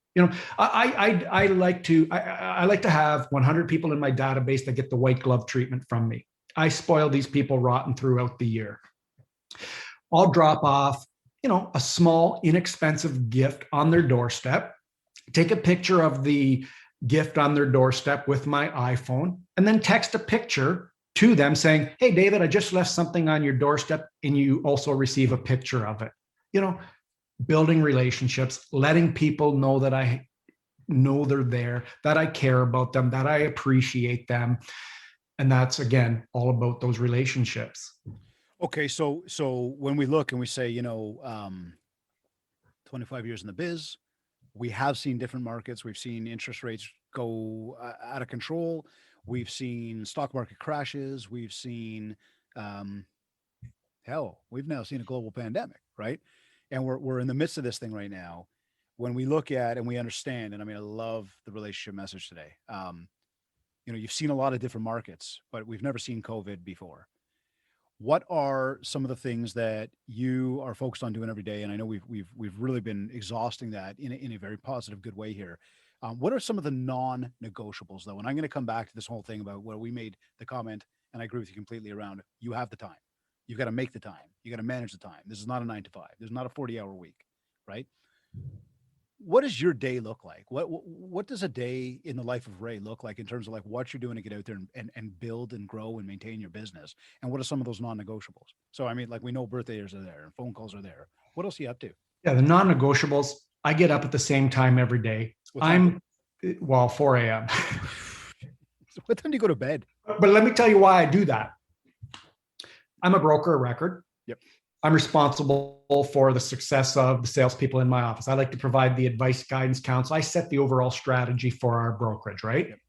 I like to have 100 people in my database that get the white glove treatment from me. I spoil these people rotten throughout the year. I'll drop off, a small, inexpensive gift on their doorstep, take a picture of the gift on their doorstep with my iPhone, and then text a picture to them saying, hey, David, I just left something on your doorstep, and you also receive a picture of it. Building relationships, letting people know that I know they're there, that I care about them, that I appreciate them. And that's, again, all about those relationships. Okay, so when we look and we say, 25 years in the biz, we have seen different markets. We've seen interest rates go out of control. We've seen stock market crashes. We've seen, we've now seen a global pandemic, right? And we're in the midst of this thing right now. When we look at and we understand, and I mean, I love the relationship message today. You've seen a lot of different markets, but we've never seen COVID before. What are some of the things that you are focused on doing every day? And I know we've really been exhausting that in a very positive, good way here. What are some of the non-negotiables, though? And I'm going to come back to this whole thing about where we made the comment, and I agree with you completely around, you have the time. You've got to make the time. You got to manage the time. This is not a 9 to 5. This is not a 40-hour week, right? What does your day look like? What does a day in the life of Ray look like in terms of like what you're doing to get out there and build and grow and maintain your business? And what are some of those non-negotiables? So, I mean, like, we know birthdays are there and phone calls are there. What else are you up to? Yeah, the non-negotiables, I get up at the same time every day. 4 a.m. What time do you go to bed? But let me tell you why I do that. I'm a broker of record. Yep. I'm responsible for the success of the salespeople in my office. I like to provide the advice, guidance, counsel. I set the overall strategy for our brokerage, right? Yep.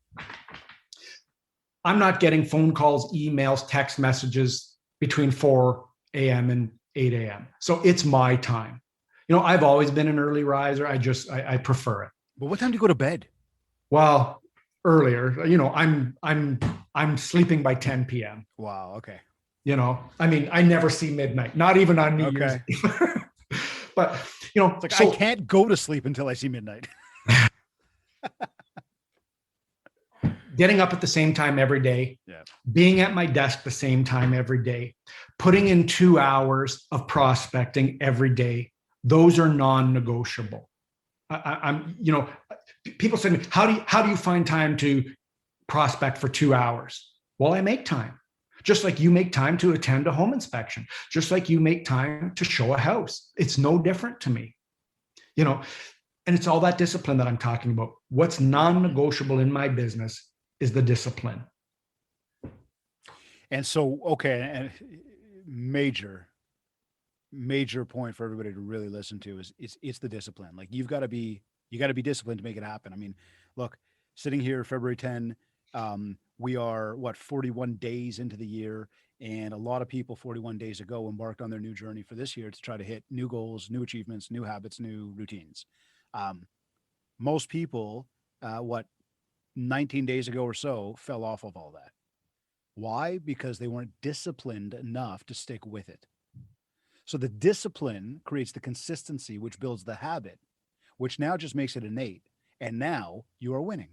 I'm not getting phone calls, emails, text messages between 4 a.m. and 8 a.m. So it's my time. I've always been an early riser. I prefer it. But what time do you go to bed? Well, earlier. I'm sleeping by 10 p.m. Wow. Okay. I never see midnight, not even on New Year's Eve. But, it's like, I can't go to sleep until I see midnight. Getting up at the same time every day, being at my desk the same time every day, putting in 2 hours of prospecting every day, those are non-negotiable. People say to me, how do you find time to prospect for 2 hours? Well, I make time. Just like you make time to attend a home inspection, just like you make time to show a house. It's no different to me, and it's all that discipline that I'm talking about. What's non-negotiable in my business is the discipline. And so, okay, and major point for everybody to really listen to is it's the discipline. Like you got to be disciplined to make it happen. I mean, look, sitting here February 10, we are 41 days into the year, and a lot of people 41 days ago embarked on their new journey for this year to try to hit new goals, new achievements, new habits, new routines. Most people, 19 days ago or so, fell off of all that. Why? Because they weren't disciplined enough to stick with it. So the discipline creates the consistency, which builds the habit, which now just makes it innate. And now you are winning.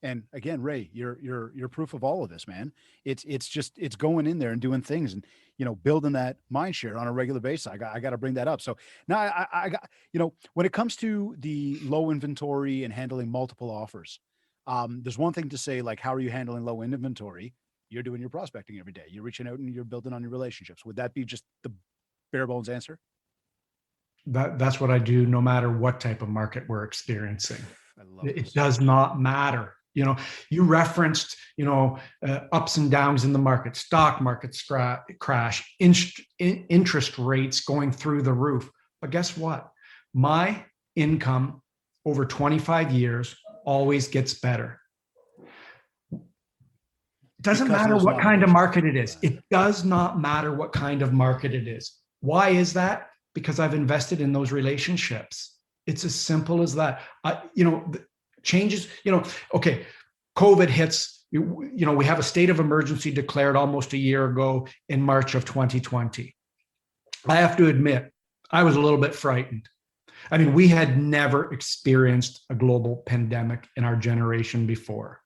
And again, Ray, you're proof of all of this, man. It's going in there and doing things and, building that mind share on a regular basis. I got to bring that up. So now I got, when it comes to the low inventory and handling multiple offers, there's one thing to say, like, how are you handling low inventory? You're doing your prospecting every day. You're reaching out and you're building on your relationships. Would that be just the bare bones answer? That's what I do, no matter what type of market we're experiencing. I love it. Does not matter. You referenced, ups and downs in the market, stock market crash, interest rates going through the roof. But guess what? My income over 25 years always gets better. It doesn't matter what kind of market it is. It does not matter what kind of market it is. Why is that? Because I've invested in those relationships. It's as simple as that. Changes, okay, COVID hits, we have a state of emergency declared almost a year ago in March of 2020. I have to admit, I was a little bit frightened. I mean, we had never experienced a global pandemic in our generation before.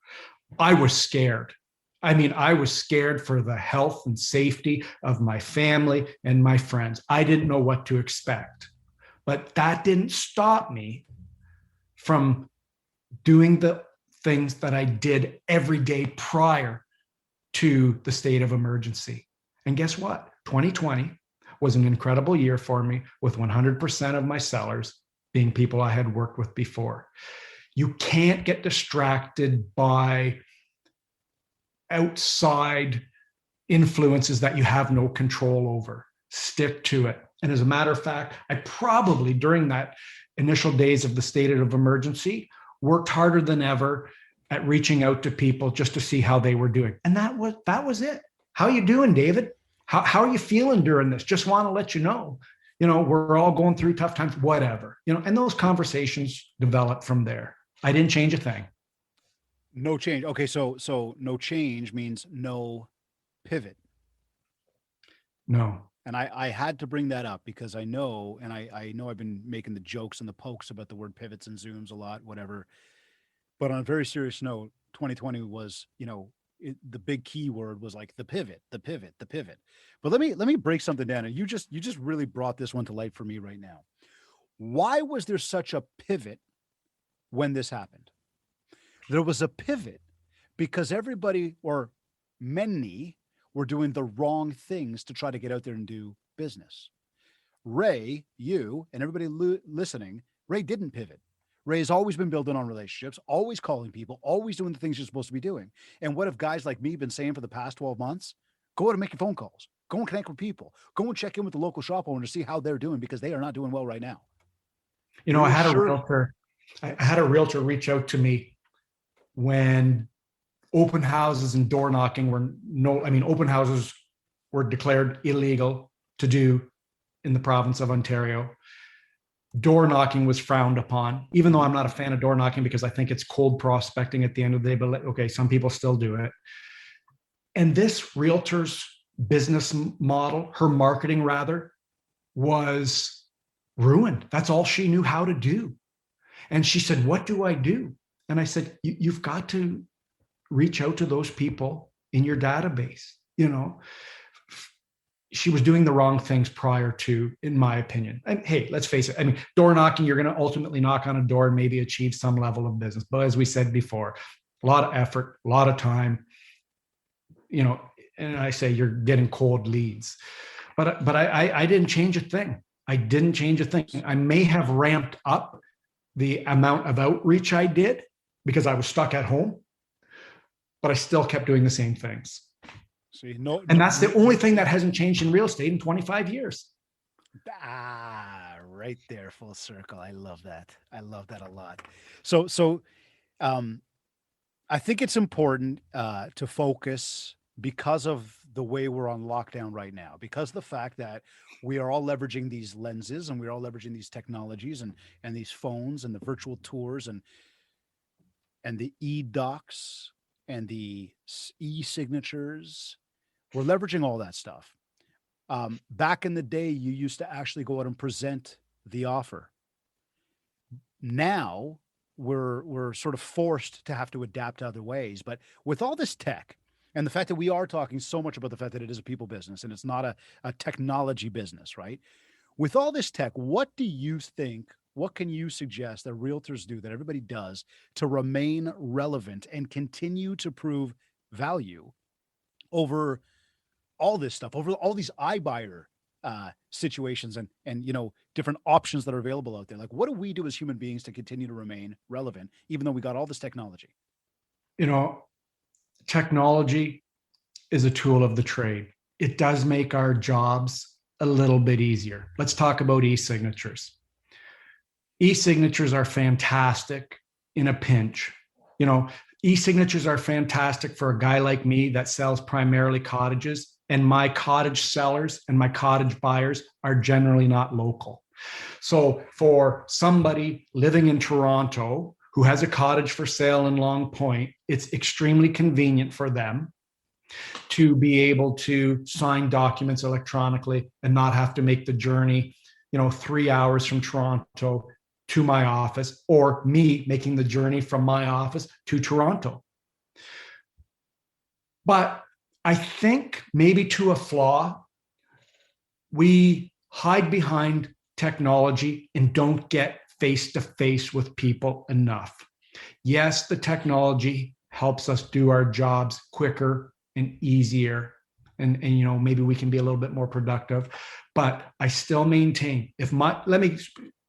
I was scared. I was scared for the health and safety of my family and my friends. I didn't know what to expect, but that didn't stop me from doing the things that I did every day prior to the state of emergency. And guess what? 2020 was an incredible year for me, with 100% of my sellers being people I had worked with before. You can't get distracted by outside influences that you have no control over. Stick to it. And as a matter of fact, I probably, during that initial days of the state of emergency, worked harder than ever at reaching out to people just to see how they were doing. And that was it. How you doing, David? How are you feeling during this? Just want to let you know, we're all going through tough times, whatever, and those conversations developed from there. I didn't change a thing. No change. Okay. So no change means no pivot. No. And I had to bring that up because I know, and I know I've been making the jokes and the pokes about the word pivots and zooms a lot, whatever. But on a very serious note, 2020 was, the big key word was like the pivot. But let me break something down. And you just really brought this one to light for me right now. Why was there such a pivot when this happened? There was a pivot because everybody, or many, were doing the wrong things to try to get out there and do business. Ray, you, and everybody listening, Ray didn't pivot. Ray has always been building on relationships, always calling people, always doing the things you're supposed to be doing. And what have guys like me been saying for the past 12 months? Go out and make your phone calls. Go and connect with people. Go and check in with the local shop owner to see how they're doing, because they are not doing well right now. I had a realtor reach out to me when open houses and door knocking open houses were declared illegal to do in the province of Ontario. Door knocking was frowned upon, even though I'm not a fan of door knocking because I think it's cold prospecting at the end of the day, but okay, some people still do it. And this realtor's business model, her marketing rather, was ruined. That's all she knew how to do. And she said, what do I do? And I said, you've got to reach out to those people in your database. She was doing the wrong things prior to, in my opinion. And hey, let's face it. Door knocking, you're going to ultimately knock on a door and maybe achieve some level of business. But as we said before, a lot of effort, a lot of time, and I say you're getting cold leads. But I didn't change a thing. I didn't change a thing. I may have ramped up the amount of outreach I did because I was stuck at home, but I still kept doing the same things. And that's the only thing that hasn't changed in real estate in 25 years. Right there, full circle. I love that. I love that a lot. So I think it's important to focus, because of the way we're on lockdown right now, because of the fact that we are all leveraging these lenses and we're all leveraging these technologies and these phones and the virtual tours and the e-docs and the e-signatures. We're leveraging all that stuff. Back in the day, you used to actually go out and present the offer. Now we're sort of forced to have to adapt to other ways. But with all this tech, and the fact that we are talking so much about the fact that it is a people business and it's not a technology business, right? With all this tech, what do you think, what can you suggest that realtors do, that everybody does, to remain relevant and continue to prove value over all this stuff, over all these iBuyer situations and different options that are available out there? Like, what do we do as human beings to continue to remain relevant, even though we got all this technology? Technology is a tool of the trade. It does make our jobs a little bit easier. Let's talk about e-signatures. E-signatures are fantastic in a pinch. E-signatures are fantastic for a guy like me that sells primarily cottages, and my cottage sellers and my cottage buyers are generally not local. So for somebody living in Toronto who has a cottage for sale in Long Point, it's extremely convenient for them to be able to sign documents electronically and not have to make the journey, 3 hours from Toronto to my office, or me making the journey from my office to Toronto. But I think maybe to a flaw, we hide behind technology and don't get face-to-face with people enough. Yes, the technology helps us do our jobs quicker and easier, and maybe we can be a little bit more productive, but I still maintain, let me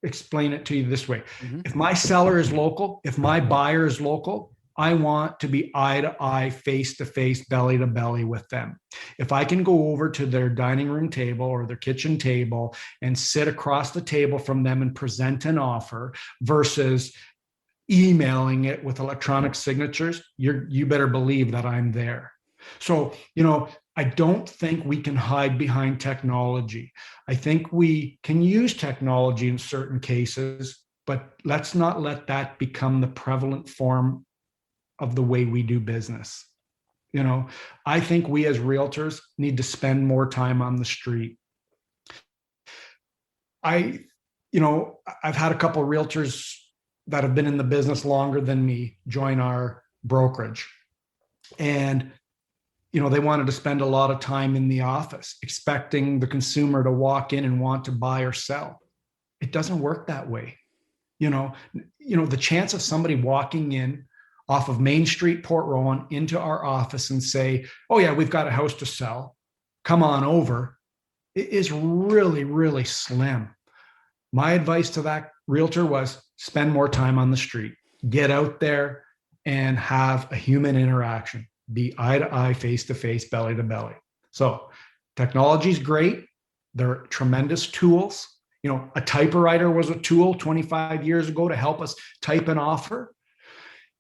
explain it to you this way. Mm-hmm. If my seller is local, if my buyer is local, I want to be eye to eye, face to face, belly to belly with them. If I can go over to their dining room table or their kitchen table and sit across the table from them and present an offer versus emailing it with electronic signatures, you better believe that I'm there. So, I don't think we can hide behind technology. I think we can use technology in certain cases, but let's not let that become the prevalent form of the way we do business. I think we as realtors need to spend more time on the street. I've had a couple of realtors that have been in the business longer than me join our brokerage. And, they wanted to spend a lot of time in the office, expecting the consumer to walk in and want to buy or sell. It doesn't work that way. The chance of somebody walking in off of Main Street, Port Rowan, into our office and say, oh yeah, we've got a house to sell, come on over, it is really, really slim. My advice to that realtor was spend more time on the street, get out there and have a human interaction, be eye to eye, face to face, belly to belly. So Technology is great. They're tremendous tools. You know, a typewriter was a tool 25 years ago to help us type an offer.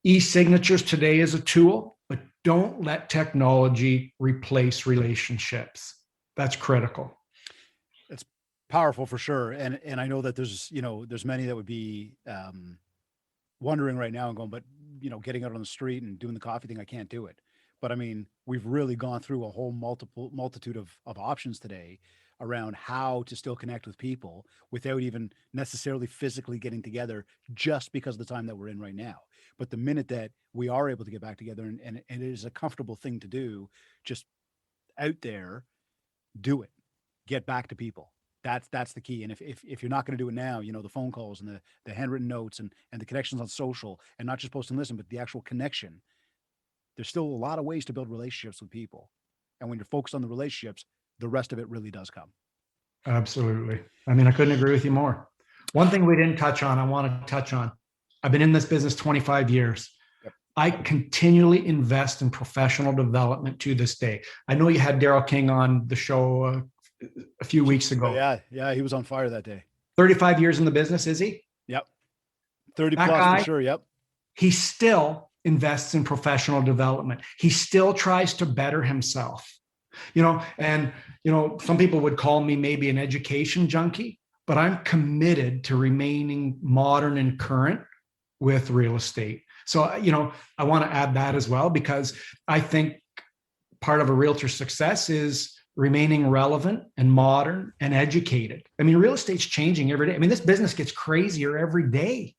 E-signatures today is a tool, but don't let technology replace relationships. That's critical. It's powerful for sure. And I know that there's many that would be wondering right now and going, but getting out on the street and doing the coffee thing, I can't do it. But I mean, we've really gone through a whole multitude of options today around how to still connect with people without even necessarily physically getting together, just because of the time that we're in right now. But the minute that we are able to get back together and it is a comfortable thing to do, just out there, do it, get back to people. That's the key. And if you're not going to do it now, the phone calls and the handwritten notes and the connections on social, and not just post and listen, but the actual connection, there's still a lot of ways to build relationships with people. And when you're focused on the relationships, the rest of it really does come. Absolutely. I mean, I couldn't agree with you more. One thing we didn't touch on, I want to touch on. I've been in this business 25 years. Yep. I continually invest in professional development to this day. I know you had Daryl King on the show a few weeks ago. Yeah, he was on fire that day. 35 years in the business, is he? Yep. 30 that plus guy, for sure. Yep. He still invests in professional development. He still tries to better himself. Some people would call me maybe an education junkie, but I'm committed to remaining modern and current with real estate. So, I want to add that as well, because I think part of a realtor's success is remaining relevant and modern and educated. I mean, real estate's changing every day. I mean, this business gets crazier every day,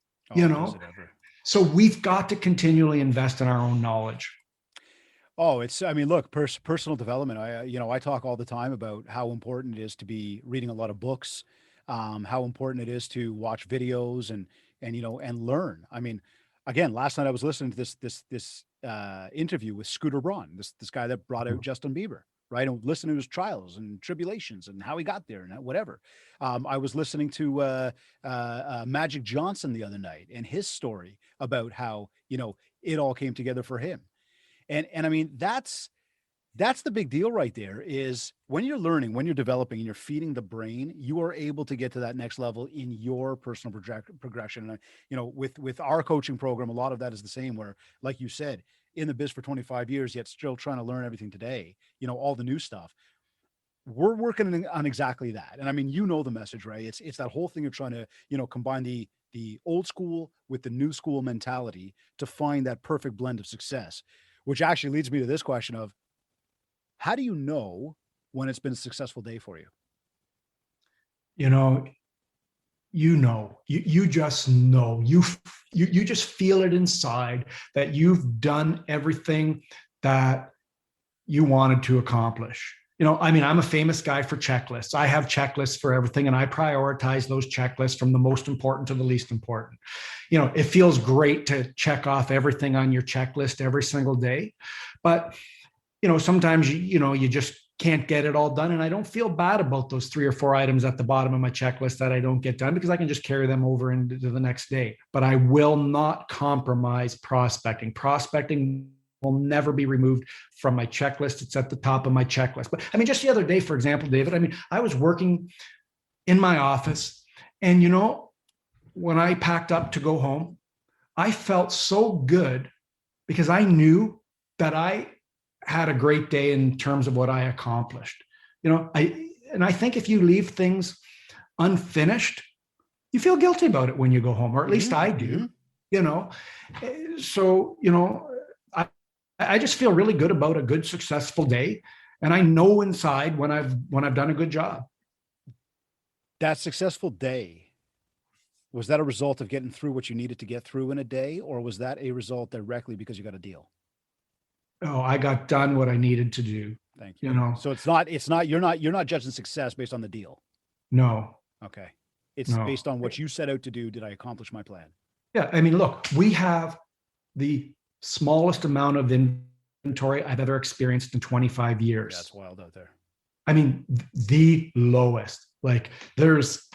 So we've got to continually invest in our own knowledge. Oh, look, personal development. I talk all the time about how important it is to be reading a lot of books, how important it is to watch videos and learn. I mean, again, last night I was listening to this interview with Scooter Braun, this guy that brought out Justin Bieber, right? And listening to his trials and tribulations and how he got there and whatever. I was listening to Magic Johnson the other night and his story about how, it all came together for him. And I mean, that's the big deal right there, is when you're learning, when you're developing and you're feeding the brain, you are able to get to that next level in your personal progression. And, with our coaching program, a lot of that is the same, where, like you said, in the biz for 25 years, yet still trying to learn everything today, all the new stuff. We're working on exactly that. And I mean, the message, right? It's that whole thing of trying to, combine the old school with the new school mentality to find that perfect blend of success, which actually leads me to this question of, how do you know when it's been a successful day for you? You just know, you just feel it inside that you've done everything that you wanted to accomplish. I'm a famous guy for checklists. I have checklists for everything, and I prioritize those checklists from the most important to the least important. It feels great to check off everything on your checklist every single day, but sometimes you just can't get it all done. And I don't feel bad about those 3 or 4 items at the bottom of my checklist that I don't get done, because I can just carry them over into the next day. But I will not compromise prospecting. Prospecting will never be removed from my checklist. It's at the top of my checklist. But I mean, just the other day, for example, David, I was working in my office, and when I packed up to go home, I felt so good because I knew that I had a great day in terms of what I accomplished. I think if you leave things unfinished, you feel guilty about it when you go home, or at least I do. So I just feel really good about a good, successful day, and I know inside when I've done a good job. That successful day, was that a result of getting through what you needed to get through in a day, or was that a result directly because you got a deal? Oh, I got done what I needed to do. Thank you. So you're not judging success based on the deal. No. Okay. It's based on what you set out to do. Did I accomplish my plan? Yeah. I mean, look, we have the smallest amount of inventory I've ever experienced in 25 years. Yeah, that's wild out there. I mean, the lowest. Like there's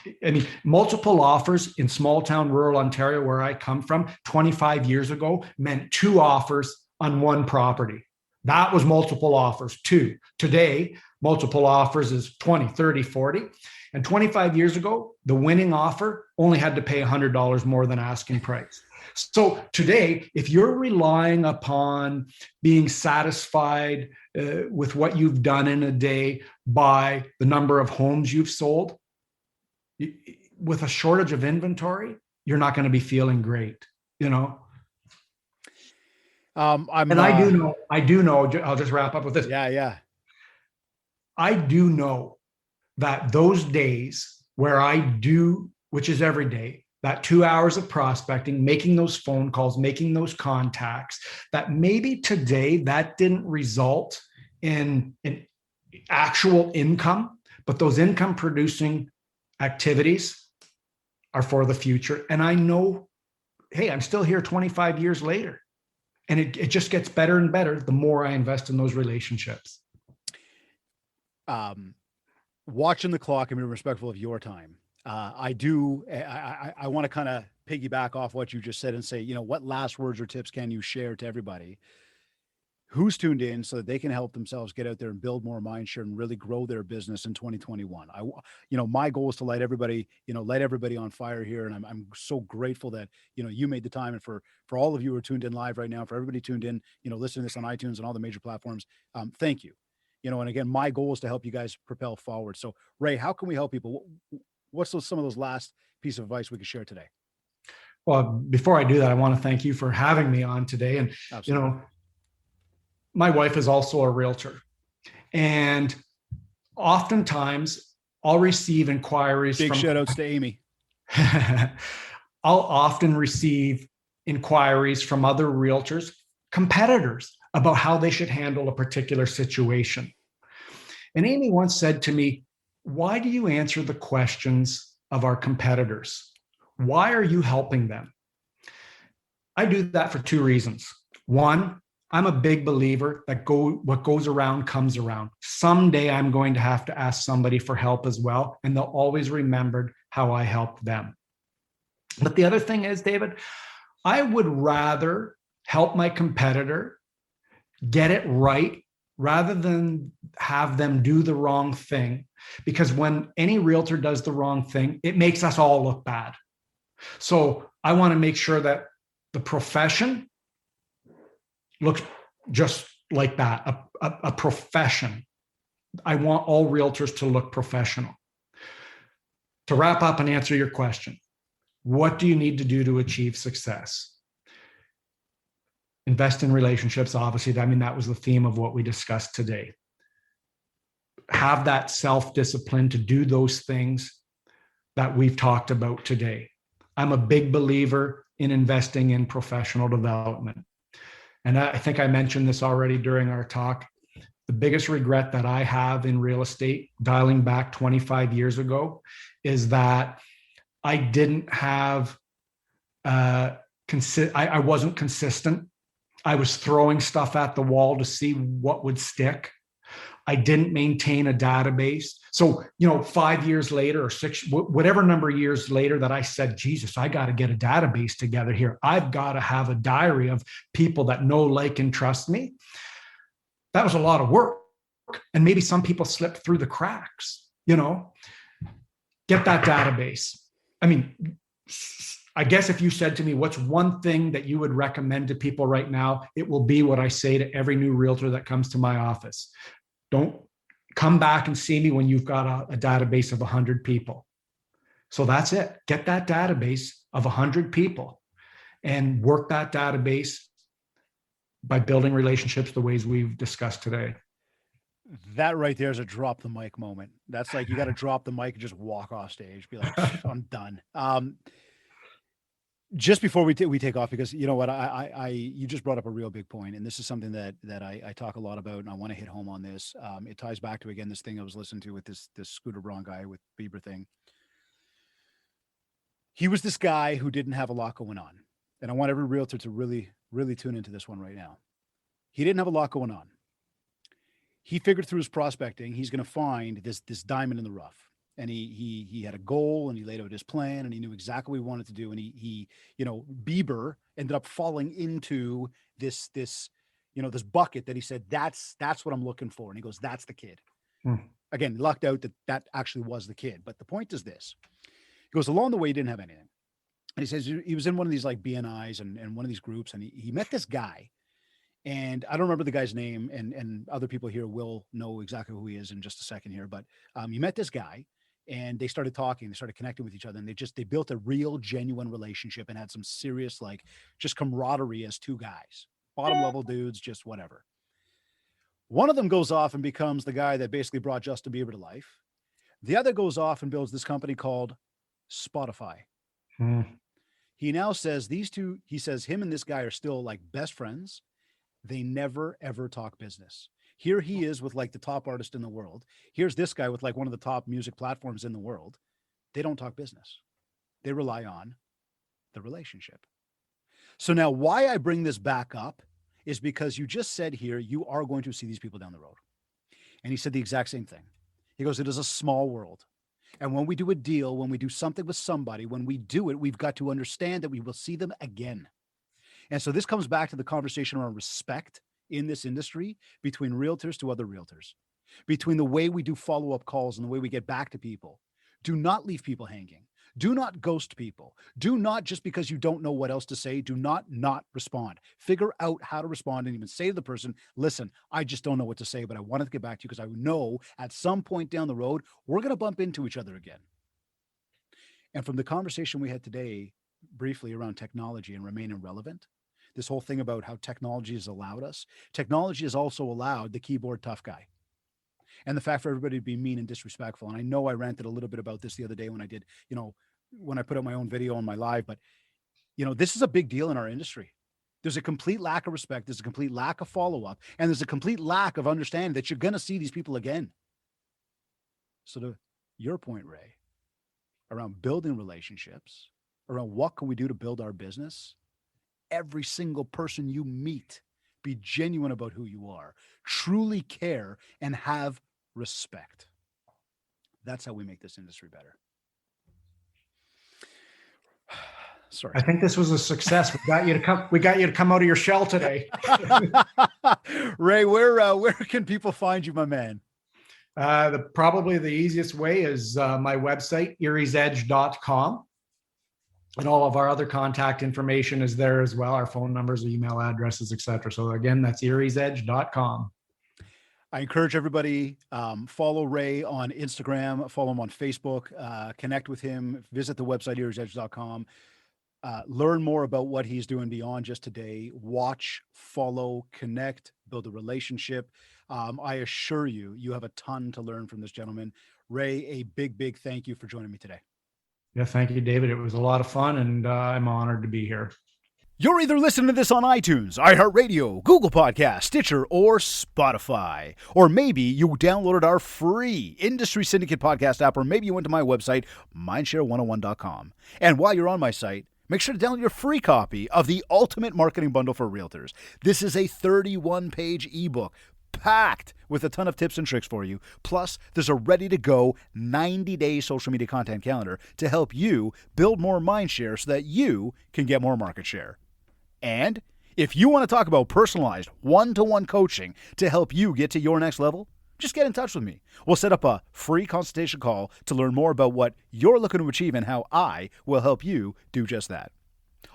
multiple offers in small town rural Ontario, where I come from, 25 years ago meant 2 offers on one property. That was multiple offers, 2. Today, multiple offers is 20, 30, 40. And 25 years ago, the winning offer only had to pay $100 more than asking price. So today, if you're relying upon being satisfied with what you've done in a day by the number of homes you've sold, with a shortage of inventory, you're not going to be feeling great, you know? I do know, I'll just wrap up with this. Yeah. I do know that those days where I do, which is every day, that 2 hours of prospecting, making those phone calls, making those contacts, that maybe today that didn't result in actual income, but those income producing activities are for the future. And I know, hey, I'm still here 25 years later. And it just gets better and better the more I invest in those relationships. Watching the clock and being respectful of your time. I want to kind of piggyback off what you just said and say, you know, what last words or tips can you share to everybody who's tuned in so that they can help themselves get out there and build more mind share and really grow their business in 2021? My goal is to light everybody on fire here. And I'm so grateful that, you know, you made the time, and for all of you who are tuned in live right now, for everybody tuned in, you know, listening to this on iTunes and all the major platforms. Thank you. You know, and again, my goal is to help you guys propel forward. So Ray, how can we help people? What's some of those last piece of advice we could share today? Well, before I do that, I want to thank you for having me on today. And, Absolutely. You know, my wife is also a realtor, and oftentimes I'll receive inquiries. Big shout outs to Amy. I'll often receive inquiries from other realtors, competitors, about how they should handle a particular situation. And Amy once said to me, "Why do you answer the questions of our competitors? Why are you helping them?" I do that for two reasons. One, I'm a big believer that what goes around comes around. Someday I'm going to have to ask somebody for help as well, and they'll always remember how I helped them. But the other thing is, David, I would rather help my competitor get it right rather than have them do the wrong thing. Because when any realtor does the wrong thing, it makes us all look bad. So I want to make sure that the profession looks just like that, a profession. I want all realtors to look professional. To wrap up and answer your question, what do you need to do to achieve success? Invest in relationships, obviously. I mean, that was the theme of what we discussed today. Have that self-discipline to do those things that we've talked about today. I'm a big believer in investing in professional development. And I think I mentioned this already during our talk. The biggest regret that I have in real estate, dialing back 25 years ago, is that I didn't have, I wasn't consistent. I was throwing stuff at the wall to see what would stick. I didn't maintain a database. So, 5 years later or 6, whatever number of years later that I said, Jesus, I got to get a database together here. I've got to have a diary of people that know, like, and trust me. That was a lot of work. And maybe some people slipped through the cracks, get that database. I mean, I guess if you said to me, what's one thing that you would recommend to people right now? It will be what I say to every new realtor that comes to my office. Don't come back and see me when you've got a database of 100 people. So that's it. Get that database of 100 people and work that database by building relationships the ways we've discussed today. That right there is a drop the mic moment. That's like, you got to drop the mic and just walk off stage. Be like, I'm done. Just before we take off, because you know what, you just brought up a real big point, and this is something that I talk a lot about, and I want to hit home on this. It ties back to, again, this thing I was listening to with this Scooter Braun guy with Bieber thing. He was this guy who didn't have a lot going on, and I want every realtor to really, really tune into this one right now. He didn't have a lot going on. He figured through his prospecting, he's going to find this diamond in the rough. And he had a goal, and he laid out his plan, and he knew exactly what he wanted to do. And he Bieber ended up falling into this bucket that he said, that's what I'm looking for. And he goes, that's the kid. Again, lucked out that actually was the kid. But the point is this. He goes, along the way, he didn't have anything. And he says he was in one of these like BNIs and one of these groups, and he met this guy. And I don't remember the guy's name, and other people here will know exactly who he is in just a second here. But you met this guy, and they started talking, they started connecting with each other, and they built a real, genuine relationship and had some serious, like, just camaraderie as two guys, bottom level dudes, just whatever. One of them goes off and becomes the guy that basically brought Justin Bieber to life. The other goes off and builds this company called Spotify. He now says these two, he says him and this guy are still like best friends. They never, ever talk business. Here he is with like the top artist in the world. Here's this guy with like one of the top music platforms in the world. They don't talk business. They rely on the relationship. So now why I bring this back up is because you just said here, you are going to see these people down the road. And he said the exact same thing. He goes, it is a small world. And when we do a deal, when we do something with somebody, when we do it, we've got to understand that we will see them again. And so this comes back to the conversation around respect in this industry between realtors to other realtors, between the way we do follow-up calls and the way we get back to people. Do not leave people hanging. Do not ghost people. Do not, just because you don't know what else to say, do not respond. Figure out how to respond and even say to the person, listen, I just don't know what to say, but I wanted to get back to you because I know at some point down the road, we're going to bump into each other again. And from the conversation we had today, briefly around technology and remaining relevant, this whole thing about how technology has allowed us, technology has also allowed the keyboard tough guy. And the fact for everybody to be mean and disrespectful. And I know I ranted a little bit about this the other day when I did, when I put out my own video on my live, but this is a big deal in our industry. There's a complete lack of respect. There's a complete lack of follow-up, and there's a complete lack of understanding that you're going to see these people again. So to your point, Ray, around building relationships, around what can we do to build our business, every single person you meet, be genuine about who you are, truly care, and have respect. That's how we make this industry better. Sorry. I think this was a success. We got you to come out of your shell today. Ray, where can people find you, my man? Probably the easiest way is my website, eriesedge.com. And all of our other contact information is there as well. Our phone numbers, email addresses, etc. So again, that's eriesedge.com. I encourage everybody, follow Ray on Instagram, follow him on Facebook, connect with him, visit the website, eriesedge.com. Learn more about what he's doing beyond just today. Watch, follow, connect, build a relationship. I assure you, you have a ton to learn from this gentleman. Ray, a big, big thank you for joining me today. Yeah, thank you, David. It was a lot of fun, and I'm honored to be here. You're either listening to this on iTunes, iHeartRadio, Google Podcasts, Stitcher, or Spotify. Or maybe you downloaded our free Industry Syndicate podcast app, or maybe you went to my website, mindshare101.com. And while you're on my site, make sure to download your free copy of the Ultimate Marketing Bundle for Realtors. This is a 31-page ebook packed with a ton of tips and tricks for you. Plus, there's a ready-to-go 90-day social media content calendar to help you build more mind share so that you can get more market share. And if you want to talk about personalized one-to-one coaching to help you get to your next level, just get in touch with me. We'll set up a free consultation call to learn more about what you're looking to achieve and how I will help you do just that.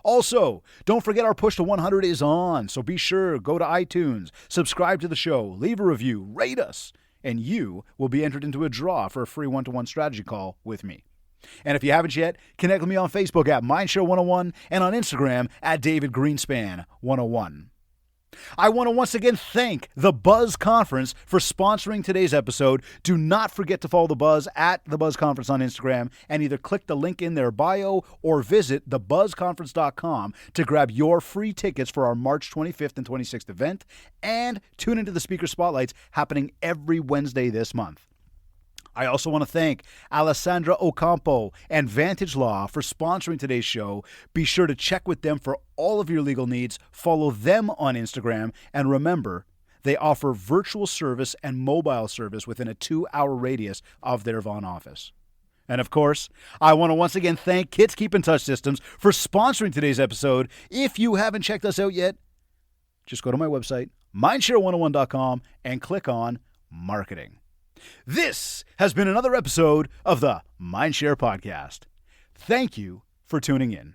Also, don't forget our push to 100 is on, so be sure, go to iTunes, subscribe to the show, leave a review, rate us, and you will be entered into a draw for a free one-to-one strategy call with me. And if you haven't yet, connect with me on Facebook at Mindshare101 and on Instagram at David Greenspan101. I want to once again thank the Buzz Conference for sponsoring today's episode. Do not forget to follow the Buzz at the Buzz Conference on Instagram and either click the link in their bio or visit thebuzzconference.com to grab your free tickets for our March 25th and 26th event and tune into the speaker spotlights happening every Wednesday this month. I also want to thank Alessandra Ocampo and Vantage Law for sponsoring today's show. Be sure to check with them for all of your legal needs. Follow them on Instagram. And remember, they offer virtual service and mobile service within a 2-hour radius of their Vaughan office. And of course, I want to once again thank Kits Keep in Touch Systems for sponsoring today's episode. If you haven't checked us out yet, just go to my website, mindshare101.com, and click on Marketing. This has been another episode of the Mindshare Podcast. Thank you for tuning in.